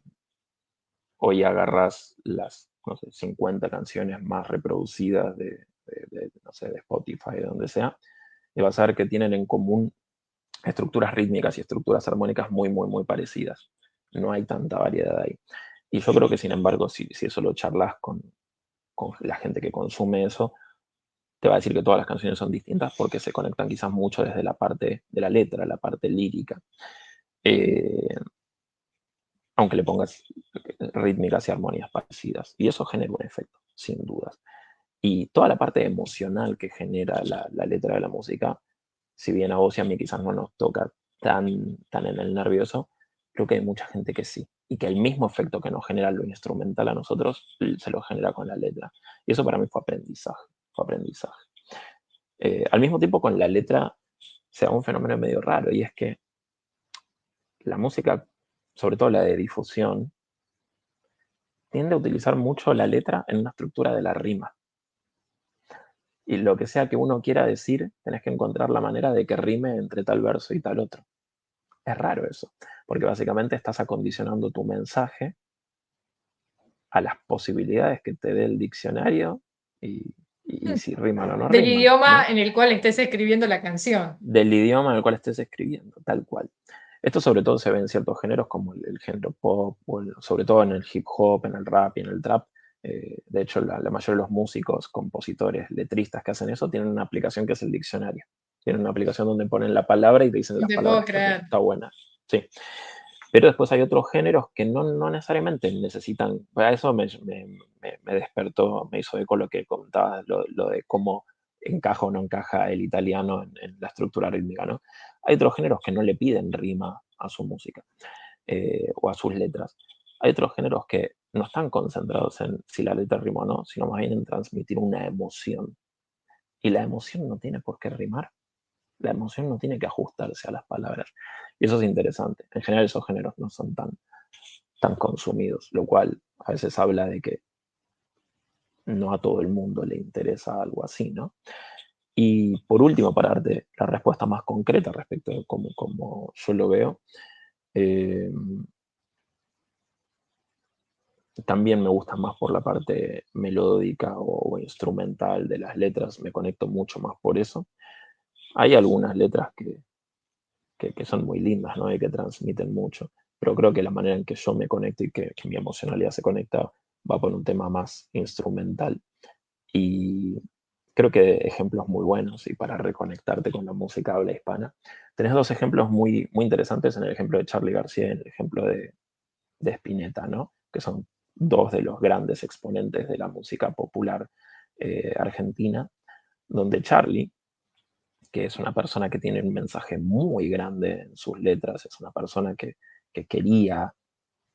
hoy agarras las, no sé, 50 canciones más reproducidas no sé, de Spotify, de donde sea, y vas a ver que tienen en común estructuras rítmicas y estructuras armónicas muy, muy, muy parecidas. No hay tanta variedad ahí. Y yo creo que, sin embargo, si eso lo charlas con la gente que consume eso, te va a decir que todas las canciones son distintas porque se conectan quizás mucho desde la parte de la letra, la parte lírica. Eh, Aunque le pongas rítmicas y armonías parecidas. Y eso genera un efecto, sin dudas. Y toda la parte emocional que genera la letra de la música, si bien a vos y a mí quizás no nos toca tan en el nervioso, creo que hay mucha gente que sí. Y que el mismo efecto que nos genera lo instrumental a nosotros, se lo genera con la letra. Y eso para mí fue aprendizaje. Fue aprendizaje. Al mismo tiempo con la letra se da un fenómeno medio raro y es que la música, sobre todo la de difusión, tiende a utilizar mucho la letra en una estructura de la rima. Y lo que sea que uno quiera decir, tenés que encontrar la manera de que rime entre tal verso y tal otro. Es raro eso, porque básicamente estás acondicionando tu mensaje a las posibilidades que te dé el diccionario y si riman o no Del riman, idioma ¿no? en el cual estés escribiendo la canción. Del idioma en el cual estés escribiendo, tal cual. Esto sobre todo se ve en ciertos géneros como el género pop, sobre todo en el hip hop, en el rap y en el trap. De hecho, la mayoría de los músicos, compositores, letristas que hacen eso tienen una aplicación que es el diccionario. Tienen una aplicación donde ponen la palabra y te dicen No las te puedo palabras que creer. está buena. Sí. Pero después hay otros géneros que no necesariamente necesitan. Para eso me despertó, me hizo eco lo que contabas, lo de cómo encaja o no encaja el italiano en la estructura rítmica, ¿no? Hay otros géneros que no le piden rima a su música o a sus letras. Hay otros géneros que no están concentrados en si la letra rima o no, sino más bien en transmitir una emoción. Y la emoción no tiene por qué rimar. La emoción no tiene que ajustarse a las palabras. Y eso es interesante. En general esos géneros no son tan consumidos, lo cual a veces habla de que no a todo el mundo le interesa algo así, ¿no? Y por último, para darte la respuesta más concreta respecto de cómo yo lo veo, eh, también me gusta más por la parte melódica o instrumental de las letras, me conecto mucho más por eso. Hay algunas letras que son muy lindas, ¿no? Y que transmiten mucho, pero creo que la manera en que yo me conecto y que mi emocionalidad se conecta va por un tema más instrumental. Y creo que ejemplos muy buenos y para reconectarte con la música habla hispana. Tenés dos ejemplos muy, muy interesantes en el ejemplo de Charly García y en el ejemplo de Spinetta, ¿no? Que son dos de los grandes exponentes de la música popular argentina, donde Charly, que es una persona que tiene un mensaje muy grande en sus letras, es una persona que quería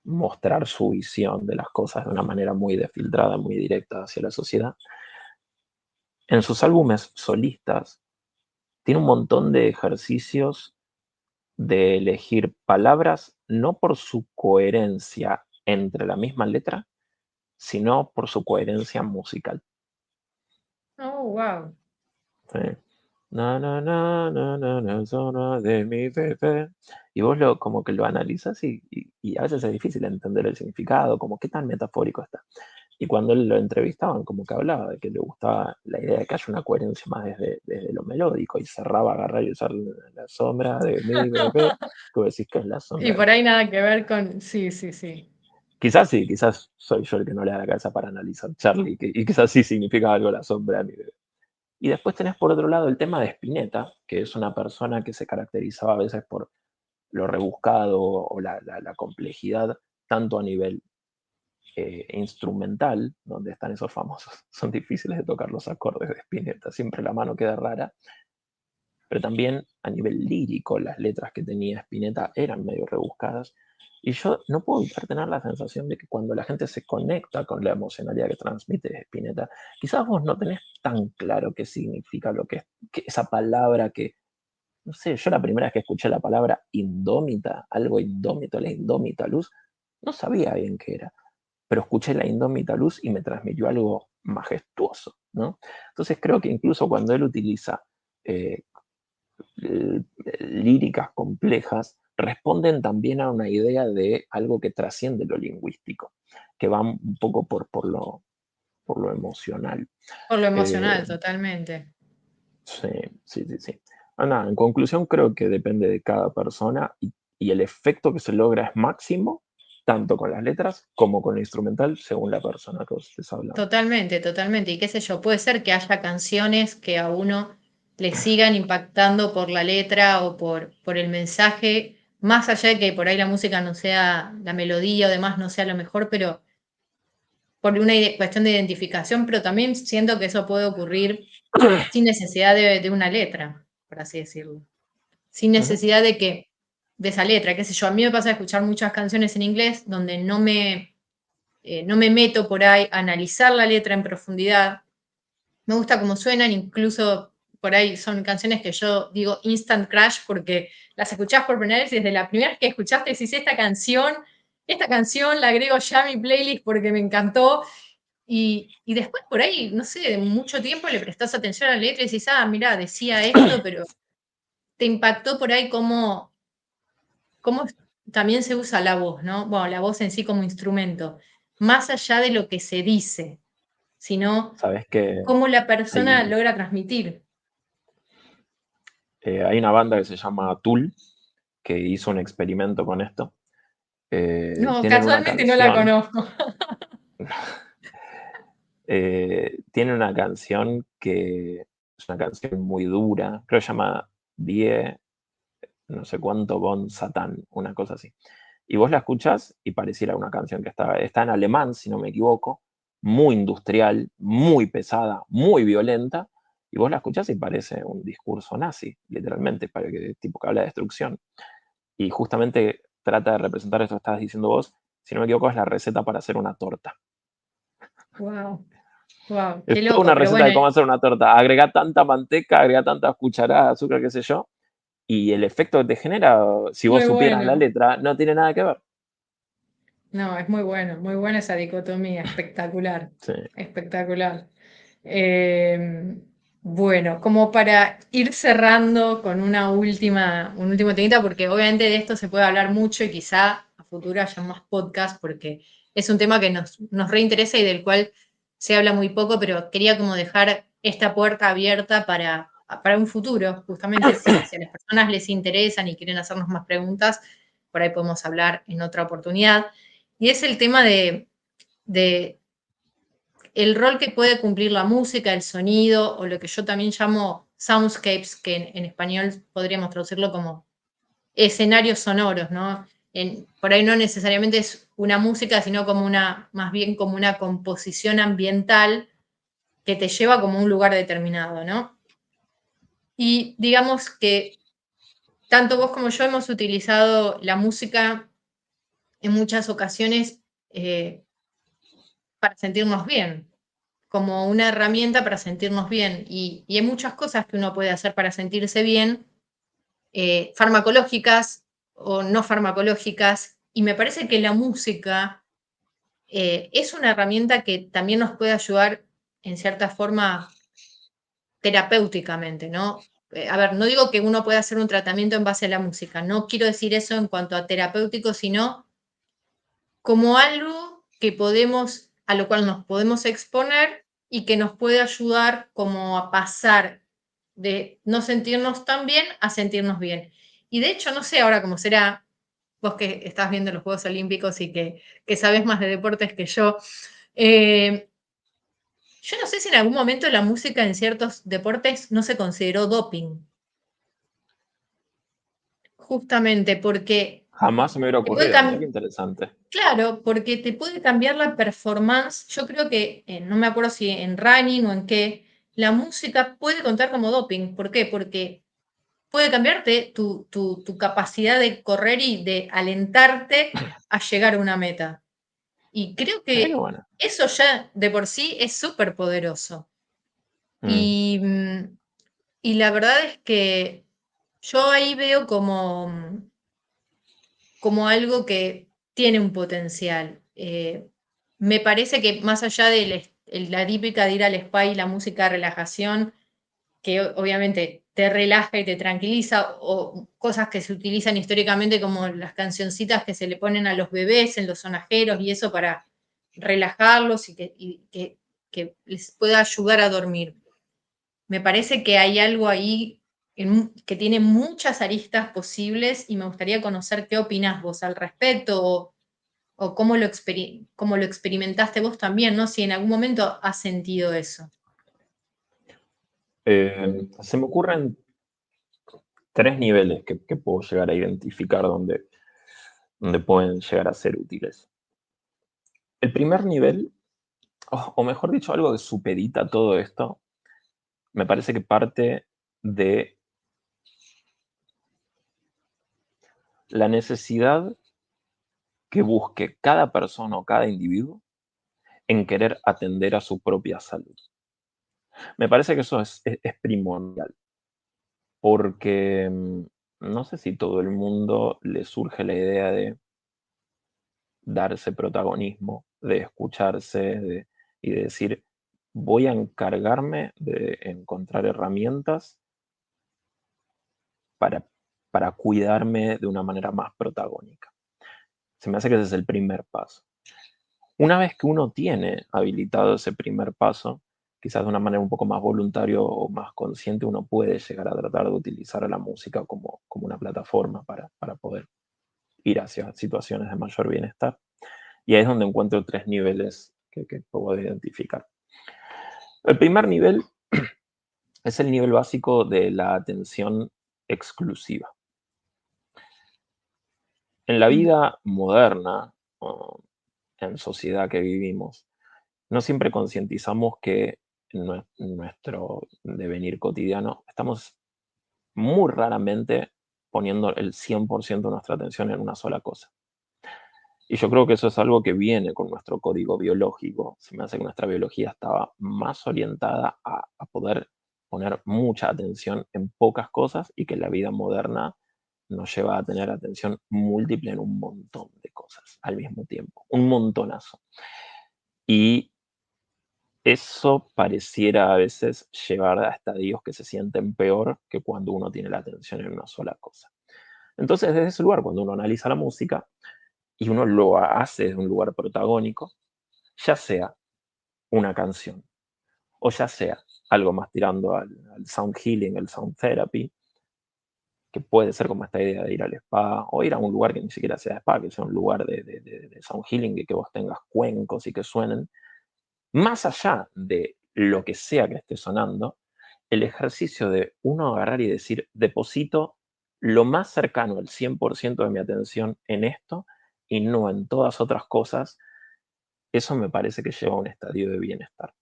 mostrar su visión de las cosas de una manera muy desfiltrada, muy directa hacia la sociedad. En sus álbumes solistas tiene un montón de ejercicios de elegir palabras no por su coherencia entre la misma letra, sino por su coherencia musical. Oh, wow. ¿Sí? Na, na, na, na, na, na, zona de mi bebé. Y vos como que lo analizas y a veces es difícil entender el significado, como qué tan metafórico está. Y cuando él lo entrevistaban, como que hablaba de que le gustaba la idea de que haya una coherencia más desde lo melódico y cerraba, agarrar y usar la sombra de mi bebé, que vos decís que es la Y sombra. por ahí nada que ver con. Sí, sí, sí. Quizás sí, quizás soy yo el que no le da la cabeza para analizar Charlie, y quizás sí significa algo la sombra de mi bebé. Y después tenés por otro lado el tema de Spinetta, que es una persona que se caracterizaba a veces por lo rebuscado o la complejidad, tanto a nivel instrumental, donde están esos famosos, son difíciles de tocar los acordes de Spinetta, siempre la mano queda rara, pero también a nivel lírico las letras que tenía Spinetta eran medio rebuscadas. Y yo no puedo evitar tener la sensación de que cuando la gente se conecta con la emocionalidad que transmite Spinetta, quizás vos no tenés tan claro qué significa lo que esa palabra que, no sé, yo la primera vez que escuché la palabra indómita, algo indómito, la indómita luz, no sabía bien qué era, pero escuché la indómita luz y me transmitió algo majestuoso, ¿no? Entonces creo que incluso cuando él utiliza eh, líricas complejas, responden también a una idea de algo que trasciende lo lingüístico, que va un poco por lo emocional. Por lo Eh, emocional, totalmente. sí, sí, sí, sí. Nada, en conclusión, creo que depende de cada persona y el efecto que se logra es máximo, tanto con las letras como con el instrumental, según la persona que os estés hablando. Totalmente, totalmente. Y qué sé yo, puede ser que haya canciones que a uno le sigan impactando por la letra o por el mensaje, más allá de que por ahí la música no sea, la melodía o demás no sea lo mejor, pero por una cuestión de identificación, pero también siento que eso puede ocurrir sin necesidad de una letra, por así decirlo. Sin Ujú. necesidad de esa letra, qué sé yo. A mí me pasa escuchar muchas canciones en inglés donde no me meto por ahí a analizar la letra en profundidad. Me gusta cómo suenan, incluso por ahí son canciones que yo digo instant crash porque las escuchás por primera vez y desde la primera vez que escuchaste decís esta canción la agrego ya a mi playlist porque me encantó. Y después por ahí, no sé, de mucho tiempo le prestás atención a la letra y decís, ah, mira, decía esto, pero te impactó por ahí cómo también se usa la voz, ¿no? Bueno, la voz en sí como instrumento, más allá de lo que se dice, sino Sabes que cómo la persona hay, logra transmitir. hay una banda que se llama Tool que hizo un experimento con esto. No, Tienen una casualmente no la canción, conozco. tiene una canción que es una canción muy dura, creo que se llama Die, no sé cuánto Bon Satan, una cosa así. Y vos la escuchás y pareciera una canción que está en alemán, si no me equivoco, muy industrial, muy pesada, muy violenta, y vos la escuchás y parece un discurso nazi, literalmente, para que, tipo que habla de destrucción. Y justamente trata de representar esto que estabas diciendo vos, si no me equivoco, es la receta para hacer una torta. Wow, wow, qué Es toda loco, una pero receta bueno, de cómo hacer una torta. Agrega tanta manteca, agrega tantas cucharadas de azúcar, qué sé yo, y el efecto que te genera, si vos muy supieras la bueno. letra, no tiene nada que ver. No, es muy buena esa dicotomía, espectacular, Sí. espectacular. Eh, bueno, como para ir cerrando con un último temita, porque obviamente de esto se puede hablar mucho y quizá a futuro haya más podcasts, porque es un tema que nos reinteresa y del cual se habla muy poco, pero quería como dejar esta puerta abierta para un futuro, justamente si a las personas les interesan y quieren hacernos más preguntas, por ahí podemos hablar en otra oportunidad. Y es el tema de el rol que puede cumplir la música, el sonido, o lo que yo también llamo soundscapes, que en español podríamos traducirlo como escenarios sonoros, ¿no? Por ahí no necesariamente es una música, sino como más bien como una composición ambiental que te lleva como a un lugar determinado, ¿no? Y digamos que tanto vos como yo hemos utilizado la música en muchas ocasiones eh, para sentirnos bien, como una herramienta para sentirnos bien. Y hay muchas cosas que uno puede hacer para sentirse bien, farmacológicas o no farmacológicas. Y me parece que la música es una herramienta que también nos puede ayudar en cierta forma terapéuticamente, ¿no? A ver, no digo que uno pueda hacer un tratamiento en base a la música, no quiero decir eso en cuanto a terapéutico, sino como algo que podemos, a lo cual nos podemos exponer y que nos puede ayudar como a pasar de no sentirnos tan bien a sentirnos bien. Y de hecho, no sé ahora cómo será, vos que estás viendo los Juegos Olímpicos y que sabes más de deportes que eh, yo no sé si en algún momento la música en ciertos deportes no se consideró doping, justamente porque Jamás se me hubiera te puede ocurrido, mirá qué cambiar. interesante. Claro, porque te puede cambiar la performance. Yo creo que, no me acuerdo si en running o en qué, la música puede contar como doping. ¿Por qué? Porque puede cambiarte tu capacidad de correr y de alentarte a llegar a una meta. Y creo Mirá qué que bueno. eso ya de por sí es súper poderoso. Mm. Y, y la verdad es que yo ahí veo como algo que tiene un potencial. Me parece que más allá de la típica de ir al spa y la música de relajación, que obviamente te relaja y te tranquiliza, o cosas que se utilizan históricamente como las cancioncitas que se le ponen a los bebés en los sonajeros y eso para relajarlos que les pueda ayudar a dormir. Me parece que hay algo ahí que tiene muchas aristas posibles y me gustaría conocer qué opinás vos al respecto o cómo lo experimentaste vos también, ¿no? Si en algún momento has sentido eso. Se me ocurren tres niveles que puedo llegar a identificar donde pueden llegar a ser útiles. El primer nivel, o mejor dicho, algo que supedita todo esto, me parece que parte de la necesidad que busque cada persona o cada individuo en querer atender a su propia salud. Me parece que eso es primordial, porque no sé si todo el mundo le surge la idea de darse protagonismo, de escucharse y de decir, voy a encargarme de encontrar herramientas para, para cuidarme de una manera más protagónica. Se me hace que ese es el primer paso. Una vez que uno tiene habilitado ese primer paso, quizás de una manera un poco más voluntaria o más consciente, uno puede llegar a tratar de utilizar a la música como una plataforma para poder ir hacia situaciones de mayor bienestar. Y ahí es donde encuentro tres niveles que puedo identificar. El primer nivel es el nivel básico de la atención exclusiva. En la Mm. vida moderna, o en sociedad que vivimos, no siempre concientizamos que en nuestro devenir cotidiano estamos muy raramente poniendo el 100% de nuestra atención en una sola cosa. Y yo creo que eso es algo que viene con nuestro código biológico. Se me hace que nuestra biología estaba más orientada a poder poner mucha atención en pocas cosas y que la vida moderna nos lleva a tener atención múltiple en un montón de cosas al mismo tiempo, un montonazo. Y eso pareciera a veces llevar a estadios que se sienten peor que cuando uno tiene la atención en una sola cosa. Entonces, desde ese lugar, cuando uno analiza la música y uno lo hace desde un lugar protagónico, ya sea una canción o ya sea algo más tirando al sound healing, el sound therapy, que puede ser como esta idea de ir al spa o ir a un lugar que ni siquiera sea spa, que sea un lugar de sound healing, y que vos tengas cuencos y que suenen, más allá de lo que sea que esté sonando, el ejercicio de uno agarrar y decir, deposito lo más cercano al 100% de mi atención en esto y no en todas otras cosas, eso me parece que lleva a un estadio de bienestar,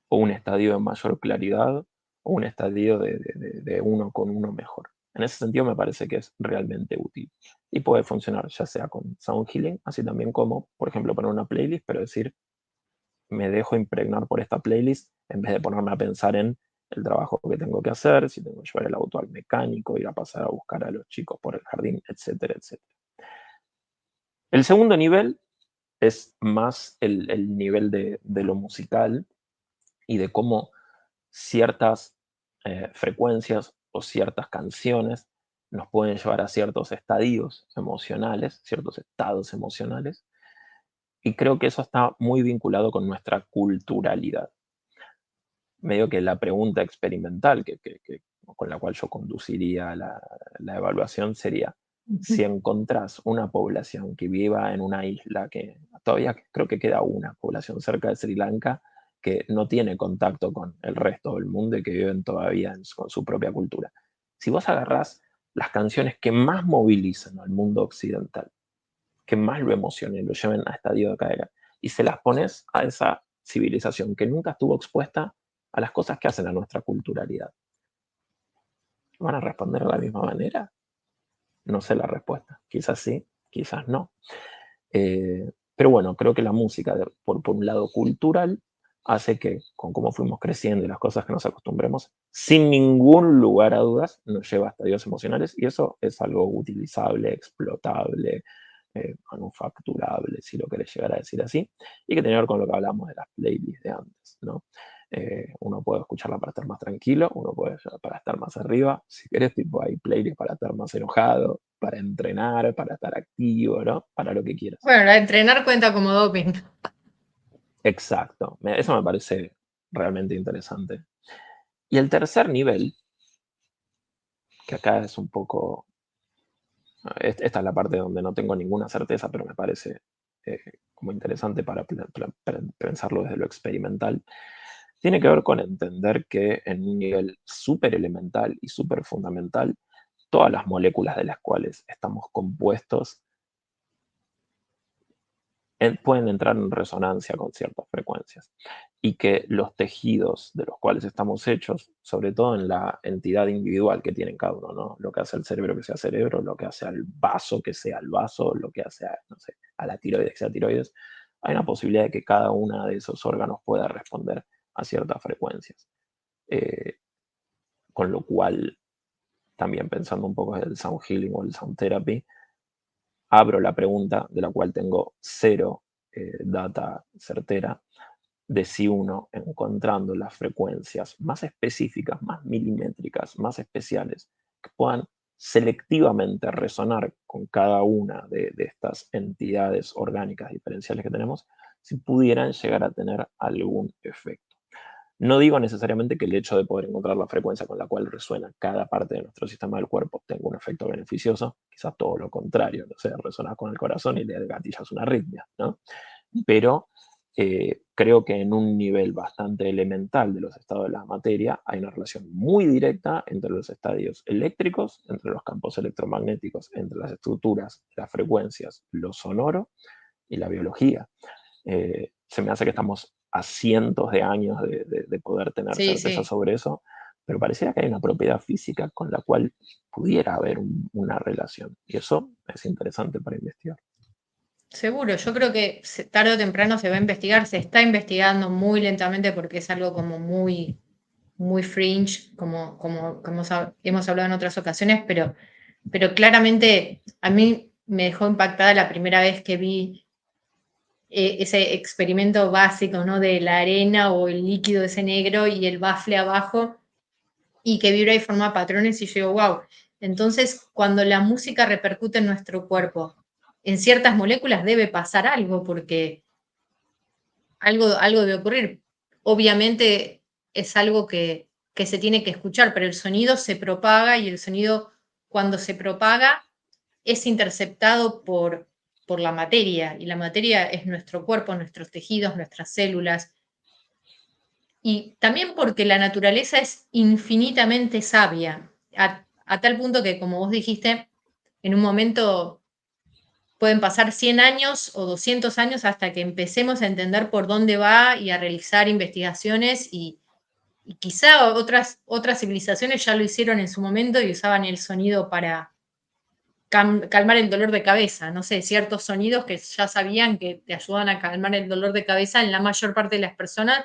o un estadio de mayor claridad, o un estadio de uno con uno mejor. En ese sentido me parece que es realmente útil y puede funcionar ya sea con sound healing, así también como, por ejemplo, poner una playlist, pero decir, me dejo impregnar por esta playlist en vez de ponerme a pensar en el trabajo que tengo que hacer, si tengo que llevar el auto al mecánico, ir a pasar a buscar a los chicos por el jardín, etcétera, etcétera. El segundo nivel es más el nivel de lo musical y de cómo ciertas frecuencias o ciertas canciones nos pueden llevar a ciertos estadios emocionales, ciertos estados emocionales, y creo que eso está muy vinculado con nuestra culturalidad. Medio que la pregunta experimental con la cual yo conduciría la evaluación sería, si encontrás una población que viva en una isla, que todavía creo que queda una población cerca de Sri Lanka, que no tiene contacto con el resto del mundo y que viven todavía con su propia cultura. Si vos agarrás las canciones que más movilizan al mundo occidental, que más lo emocionen, lo lleven a estadio de cadera, y se las pones a esa civilización que nunca estuvo expuesta a las cosas que hacen a nuestra culturalidad, ¿van a responder de la misma manera? No sé la respuesta. Quizás sí, quizás no. Pero bueno, creo que la música, por un lado cultural, hace que con cómo fuimos creciendo y las cosas que nos acostumbremos, sin ningún lugar a dudas, nos lleva a estadios emocionales, y eso es algo utilizable, explotable, manufacturable, si lo querés llegar a decir así, y que tiene que ver con lo que hablamos de las playlists de antes, ¿no? Uno puede escucharla para estar más tranquilo, uno puede para estar más arriba, si querés, tipo, hay playlists para estar más enojado, para entrenar, para estar activo, ¿no? Para lo que quieras. Bueno, la de entrenar cuenta como doping. Exacto, eso me parece realmente interesante. Y el tercer nivel, que acá es un poco, esta es la parte donde no tengo ninguna certeza, pero me parece como interesante para pensarlo desde lo experimental, tiene que ver con entender que en un nivel súper elemental y súper fundamental, todas las moléculas de las cuales estamos compuestos pueden entrar en resonancia con ciertas frecuencias, y que los tejidos de los cuales estamos hechos, sobre todo en la entidad individual que tiene cada uno, ¿no? Lo que hace el cerebro que sea cerebro, lo que hace al vaso que sea el vaso, lo que hace a, no sé, a la tiroides que sea tiroides, hay una posibilidad de que cada uno de esos órganos pueda responder a ciertas frecuencias. Eh, con lo cual, también pensando un poco en el sound healing o el sound therapy, abro la pregunta, de la cual tengo cero data certera, de si uno, encontrando las frecuencias más específicas, más milimétricas, más especiales, que puedan selectivamente resonar con cada una de estas entidades orgánicas diferenciales que tenemos, si pudieran llegar a tener algún efecto. No digo necesariamente que el hecho de poder encontrar la frecuencia con la cual resuena cada parte de nuestro sistema del cuerpo tenga un efecto beneficioso, quizás todo lo contrario, no sé, resonas con el corazón y le gatillas una arritmia, ¿no? Pero creo que en un nivel bastante elemental de los estados de la materia hay una relación muy directa entre los estadios eléctricos, entre los campos electromagnéticos, entre las estructuras, las frecuencias, lo sonoro y la biología. Se me hace que estamos a cientos de años de poder tener Sí, certeza sí. sobre eso, pero pareciera que hay una propiedad física con la cual pudiera haber una relación, y eso es interesante para investigar. Seguro, yo creo que tarde o temprano se va a investigar, se está investigando muy lentamente porque es algo como muy, muy fringe, como hemos hablado en otras ocasiones, pero pero claramente a mí me dejó impactada la primera vez que vi ese experimento básico, ¿no? De la arena o el líquido ese negro y el bafle abajo y que vibra y forma patrones y yo digo, wow. Entonces, cuando la música repercute en nuestro cuerpo, en ciertas moléculas debe pasar algo porque algo debe ocurrir. Obviamente es algo que se tiene que escuchar, pero el sonido se propaga y el sonido cuando se propaga es interceptado por la materia y la materia es nuestro cuerpo, nuestros tejidos, nuestras células. Y también porque la naturaleza es infinitamente sabia, a tal punto que, como vos dijiste, en un momento pueden pasar 100 años o 200 años hasta que empecemos a entender por dónde va y a realizar investigaciones y quizá otras civilizaciones ya lo hicieron en su momento y usaban el sonido para calmar el dolor de cabeza. No sé, ciertos sonidos que ya sabían que te ayudan a calmar el dolor de cabeza en la mayor parte de las personas,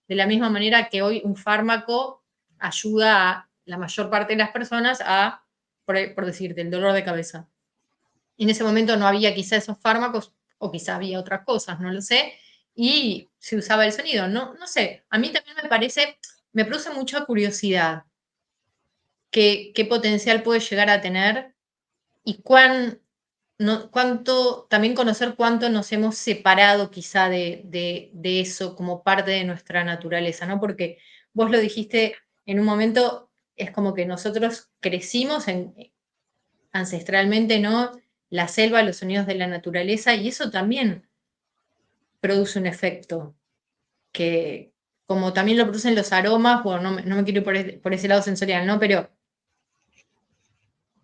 de la misma manera que hoy un fármaco ayuda a la mayor parte de las personas a, por decirte, el dolor de cabeza. En ese momento no había quizá esos fármacos o quizá había otras cosas, no lo sé, y se usaba el sonido. No, no sé, a mí también me produce mucha curiosidad qué potencial puede llegar a tener y cuánto, también conocer cuánto nos hemos separado quizá de eso como parte de nuestra naturaleza, ¿no? Porque vos lo dijiste en un momento, es como que nosotros crecimos ancestralmente, ¿no? La selva, los sonidos de la naturaleza, y eso también produce un efecto que, como también lo producen los aromas, bueno, no me quiero ir por ese lado sensorial, ¿no? Pero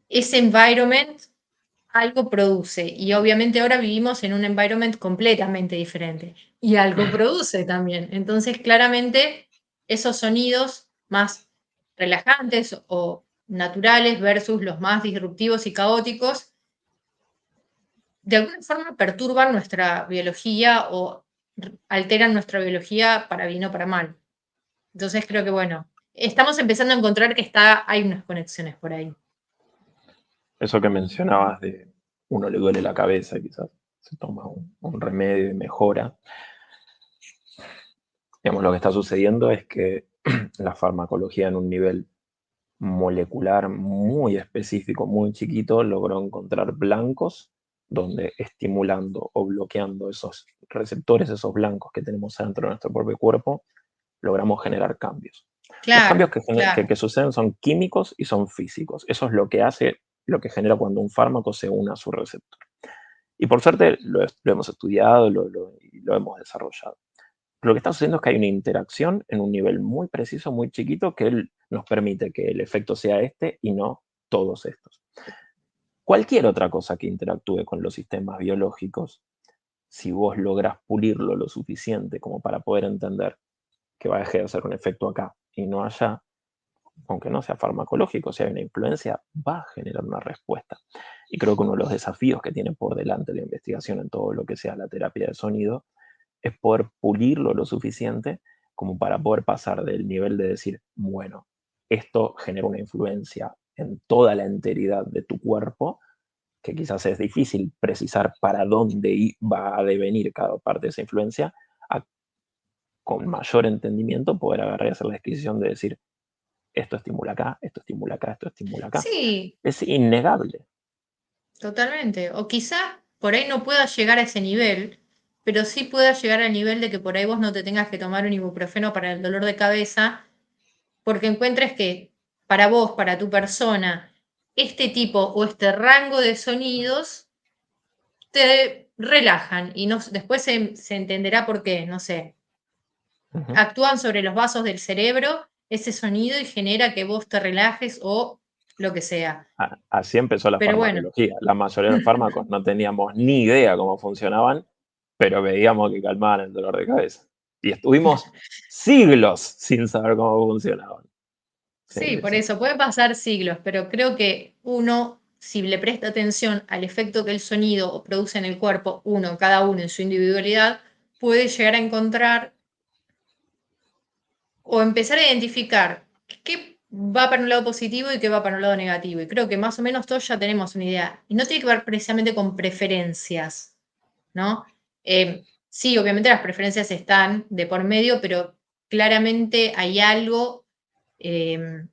ese environment algo produce y obviamente ahora vivimos en un environment completamente diferente y algo produce también. Entonces, claramente, esos sonidos más relajantes o naturales versus los más disruptivos y caóticos, de alguna forma perturban nuestra biología o alteran nuestra biología para bien o para mal. Entonces, creo que, bueno, estamos empezando a encontrar que hay unas conexiones por ahí. Eso que mencionabas de uno le duele la cabeza, quizás se toma un remedio y mejora. Digamos, lo que está sucediendo es que la farmacología en un nivel molecular muy específico, muy chiquito, logró encontrar blancos donde estimulando o bloqueando esos receptores, esos blancos que tenemos dentro de nuestro propio cuerpo, logramos generar cambios. Los cambios Claro, claro. que suceden son químicos y son físicos. Eso es lo que hace, lo que genera cuando un fármaco se une a su receptor. Y por suerte lo hemos estudiado y lo hemos desarrollado. Lo que está sucediendo es que hay una interacción en un nivel muy preciso, muy chiquito, que nos permite que el efecto sea este y no todos estos. Cualquier otra cosa que interactúe con los sistemas biológicos, si vos lográs pulirlo lo suficiente como para poder entender que va a ejercer un efecto acá y no allá, aunque no sea farmacológico, si hay una influencia, va a generar una respuesta. Y creo que uno de los desafíos que tiene por delante la investigación en todo lo que sea la terapia de sonido es poder pulirlo lo suficiente como para poder pasar del nivel de decir, bueno, esto genera una influencia en toda la enteridad de tu cuerpo, que quizás es difícil precisar para dónde va a devenir cada parte de esa influencia, a, con mayor entendimiento poder agarrar y hacer la adquisición de decir, esto estimula acá, esto estimula acá, esto estimula acá. Sí, Es innegable. totalmente. O quizás por ahí no puedas llegar a ese nivel, pero sí puedas llegar al nivel de que por ahí vos no te tengas que tomar un ibuprofeno para el dolor de cabeza, porque encuentres que para vos, para tu persona, este tipo o este rango de sonidos te relajan y no, después se entenderá por qué, no sé, Ujú. actúan sobre los vasos del cerebro ese sonido y genera que vos te relajes o lo que sea. Así empezó la Pero bueno. farmacología. La mayoría de los fármacos no teníamos ni idea cómo funcionaban, pero veíamos que calmaban el dolor de cabeza. Y estuvimos siglos sin saber cómo funcionaban. Sí, Sí, sí, por sí. eso, puede pasar siglos, pero creo que uno, si le presta atención al efecto que el sonido produce en el cuerpo, cada uno en su individualidad, puede llegar a encontrar o empezar a identificar qué va para un lado positivo y qué va para un lado negativo. Y creo que más o menos todos ya tenemos una idea. Y no tiene que ver precisamente con preferencias, ¿no? Sí, obviamente las preferencias están de por medio, pero claramente hay algo eh,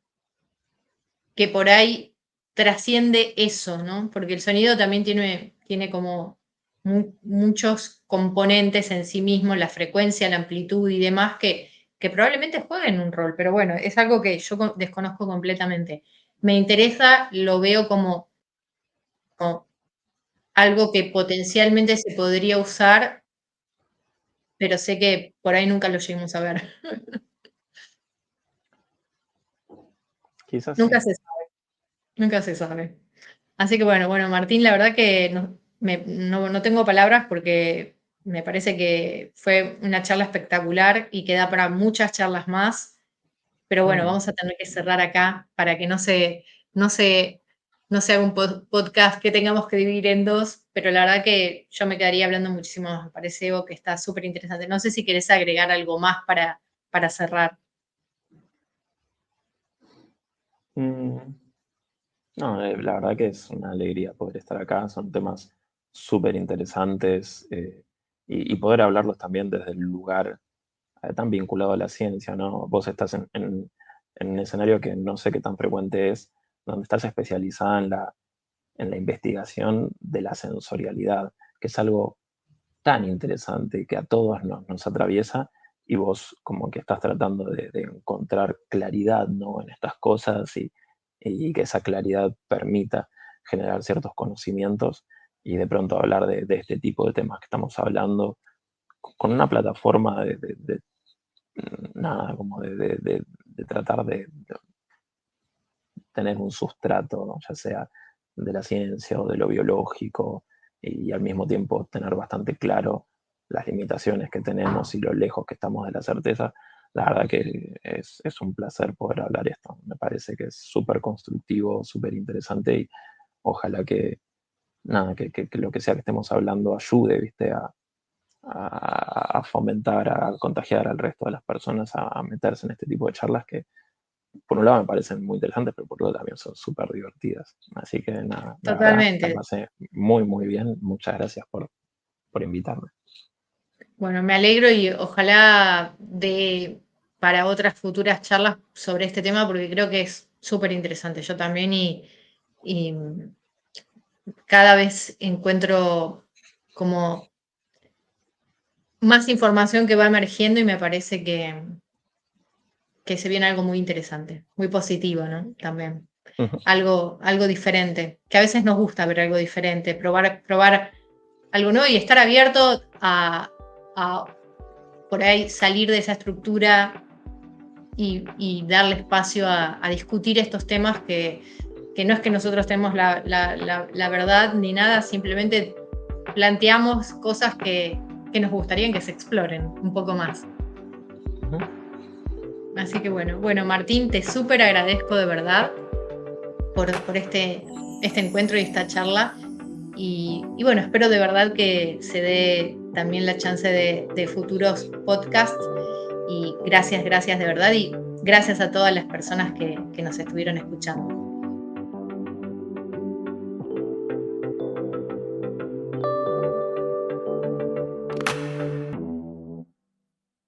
que por ahí trasciende eso, ¿no? Porque el sonido también tiene como muchos componentes en sí mismo, la frecuencia, la amplitud y demás, que probablemente jueguen un rol, pero bueno, es algo que yo desconozco completamente. Me interesa, lo veo como algo que potencialmente se podría usar, pero sé que por ahí nunca lo lleguemos a ver. Quizás Nunca sí. se sabe, nunca se sabe. Así que bueno, Martín, la verdad que no tengo palabras porque me parece que fue una charla espectacular y que da para muchas charlas más. Pero bueno, Mm. vamos a tener que cerrar acá para que no se, no sea un podcast que tengamos que dividir en dos. Pero la verdad que yo me quedaría hablando muchísimo más. Me parece que está súper interesante. No sé si querés agregar algo más para cerrar. Mm, no, la verdad que es una alegría poder estar acá. Son temas súper interesantes y poder hablarlos también desde el lugar tan vinculado a la ciencia, ¿no? Vos estás en un escenario que no sé qué tan frecuente es, donde estás especializada en la investigación de la sensorialidad, que es algo tan interesante que a todos nos atraviesa y vos como que estás tratando de encontrar claridad, ¿no? En estas cosas y que esa claridad permita generar ciertos conocimientos y de pronto hablar de este tipo de temas que estamos hablando con una plataforma nada, como de tratar de tener un sustrato, ¿no? Ya sea de la ciencia o de lo biológico, y al mismo tiempo tener bastante claro las limitaciones que tenemos y lo lejos que estamos de la certeza. La verdad que es un placer poder hablar esto. Me parece que es súper constructivo, súper interesante y ojalá que, nada, que lo que sea que estemos hablando ayude, ¿viste? A fomentar, a contagiar al resto de las personas a meterse en este tipo de charlas que por un lado me parecen muy interesantes, pero por otro lado también son súper divertidas. Así que nada, la verdad, la Totalmente. pasé muy, muy bien. Muchas gracias por invitarme. Bueno, me alegro y ojalá para otras futuras charlas sobre este tema porque creo que es súper interesante. Yo también y cada vez encuentro como más información que va emergiendo y me parece que se viene algo muy interesante, muy positivo, ¿no? También. Ujú. Algo diferente, que a veces nos gusta ver algo diferente, probar algo nuevo y estar abierto a por ahí salir de esa estructura y darle espacio a discutir estos temas que no es que nosotros tenemos la verdad ni nada, simplemente planteamos cosas que nos gustaría que se exploren un poco más. Ujú. Así que bueno, Martín, te súper agradezco de verdad por este encuentro y esta charla. Y bueno, espero de verdad que se dé también la chance de futuros podcasts. Y gracias de verdad. Y gracias a todas las personas que nos estuvieron escuchando.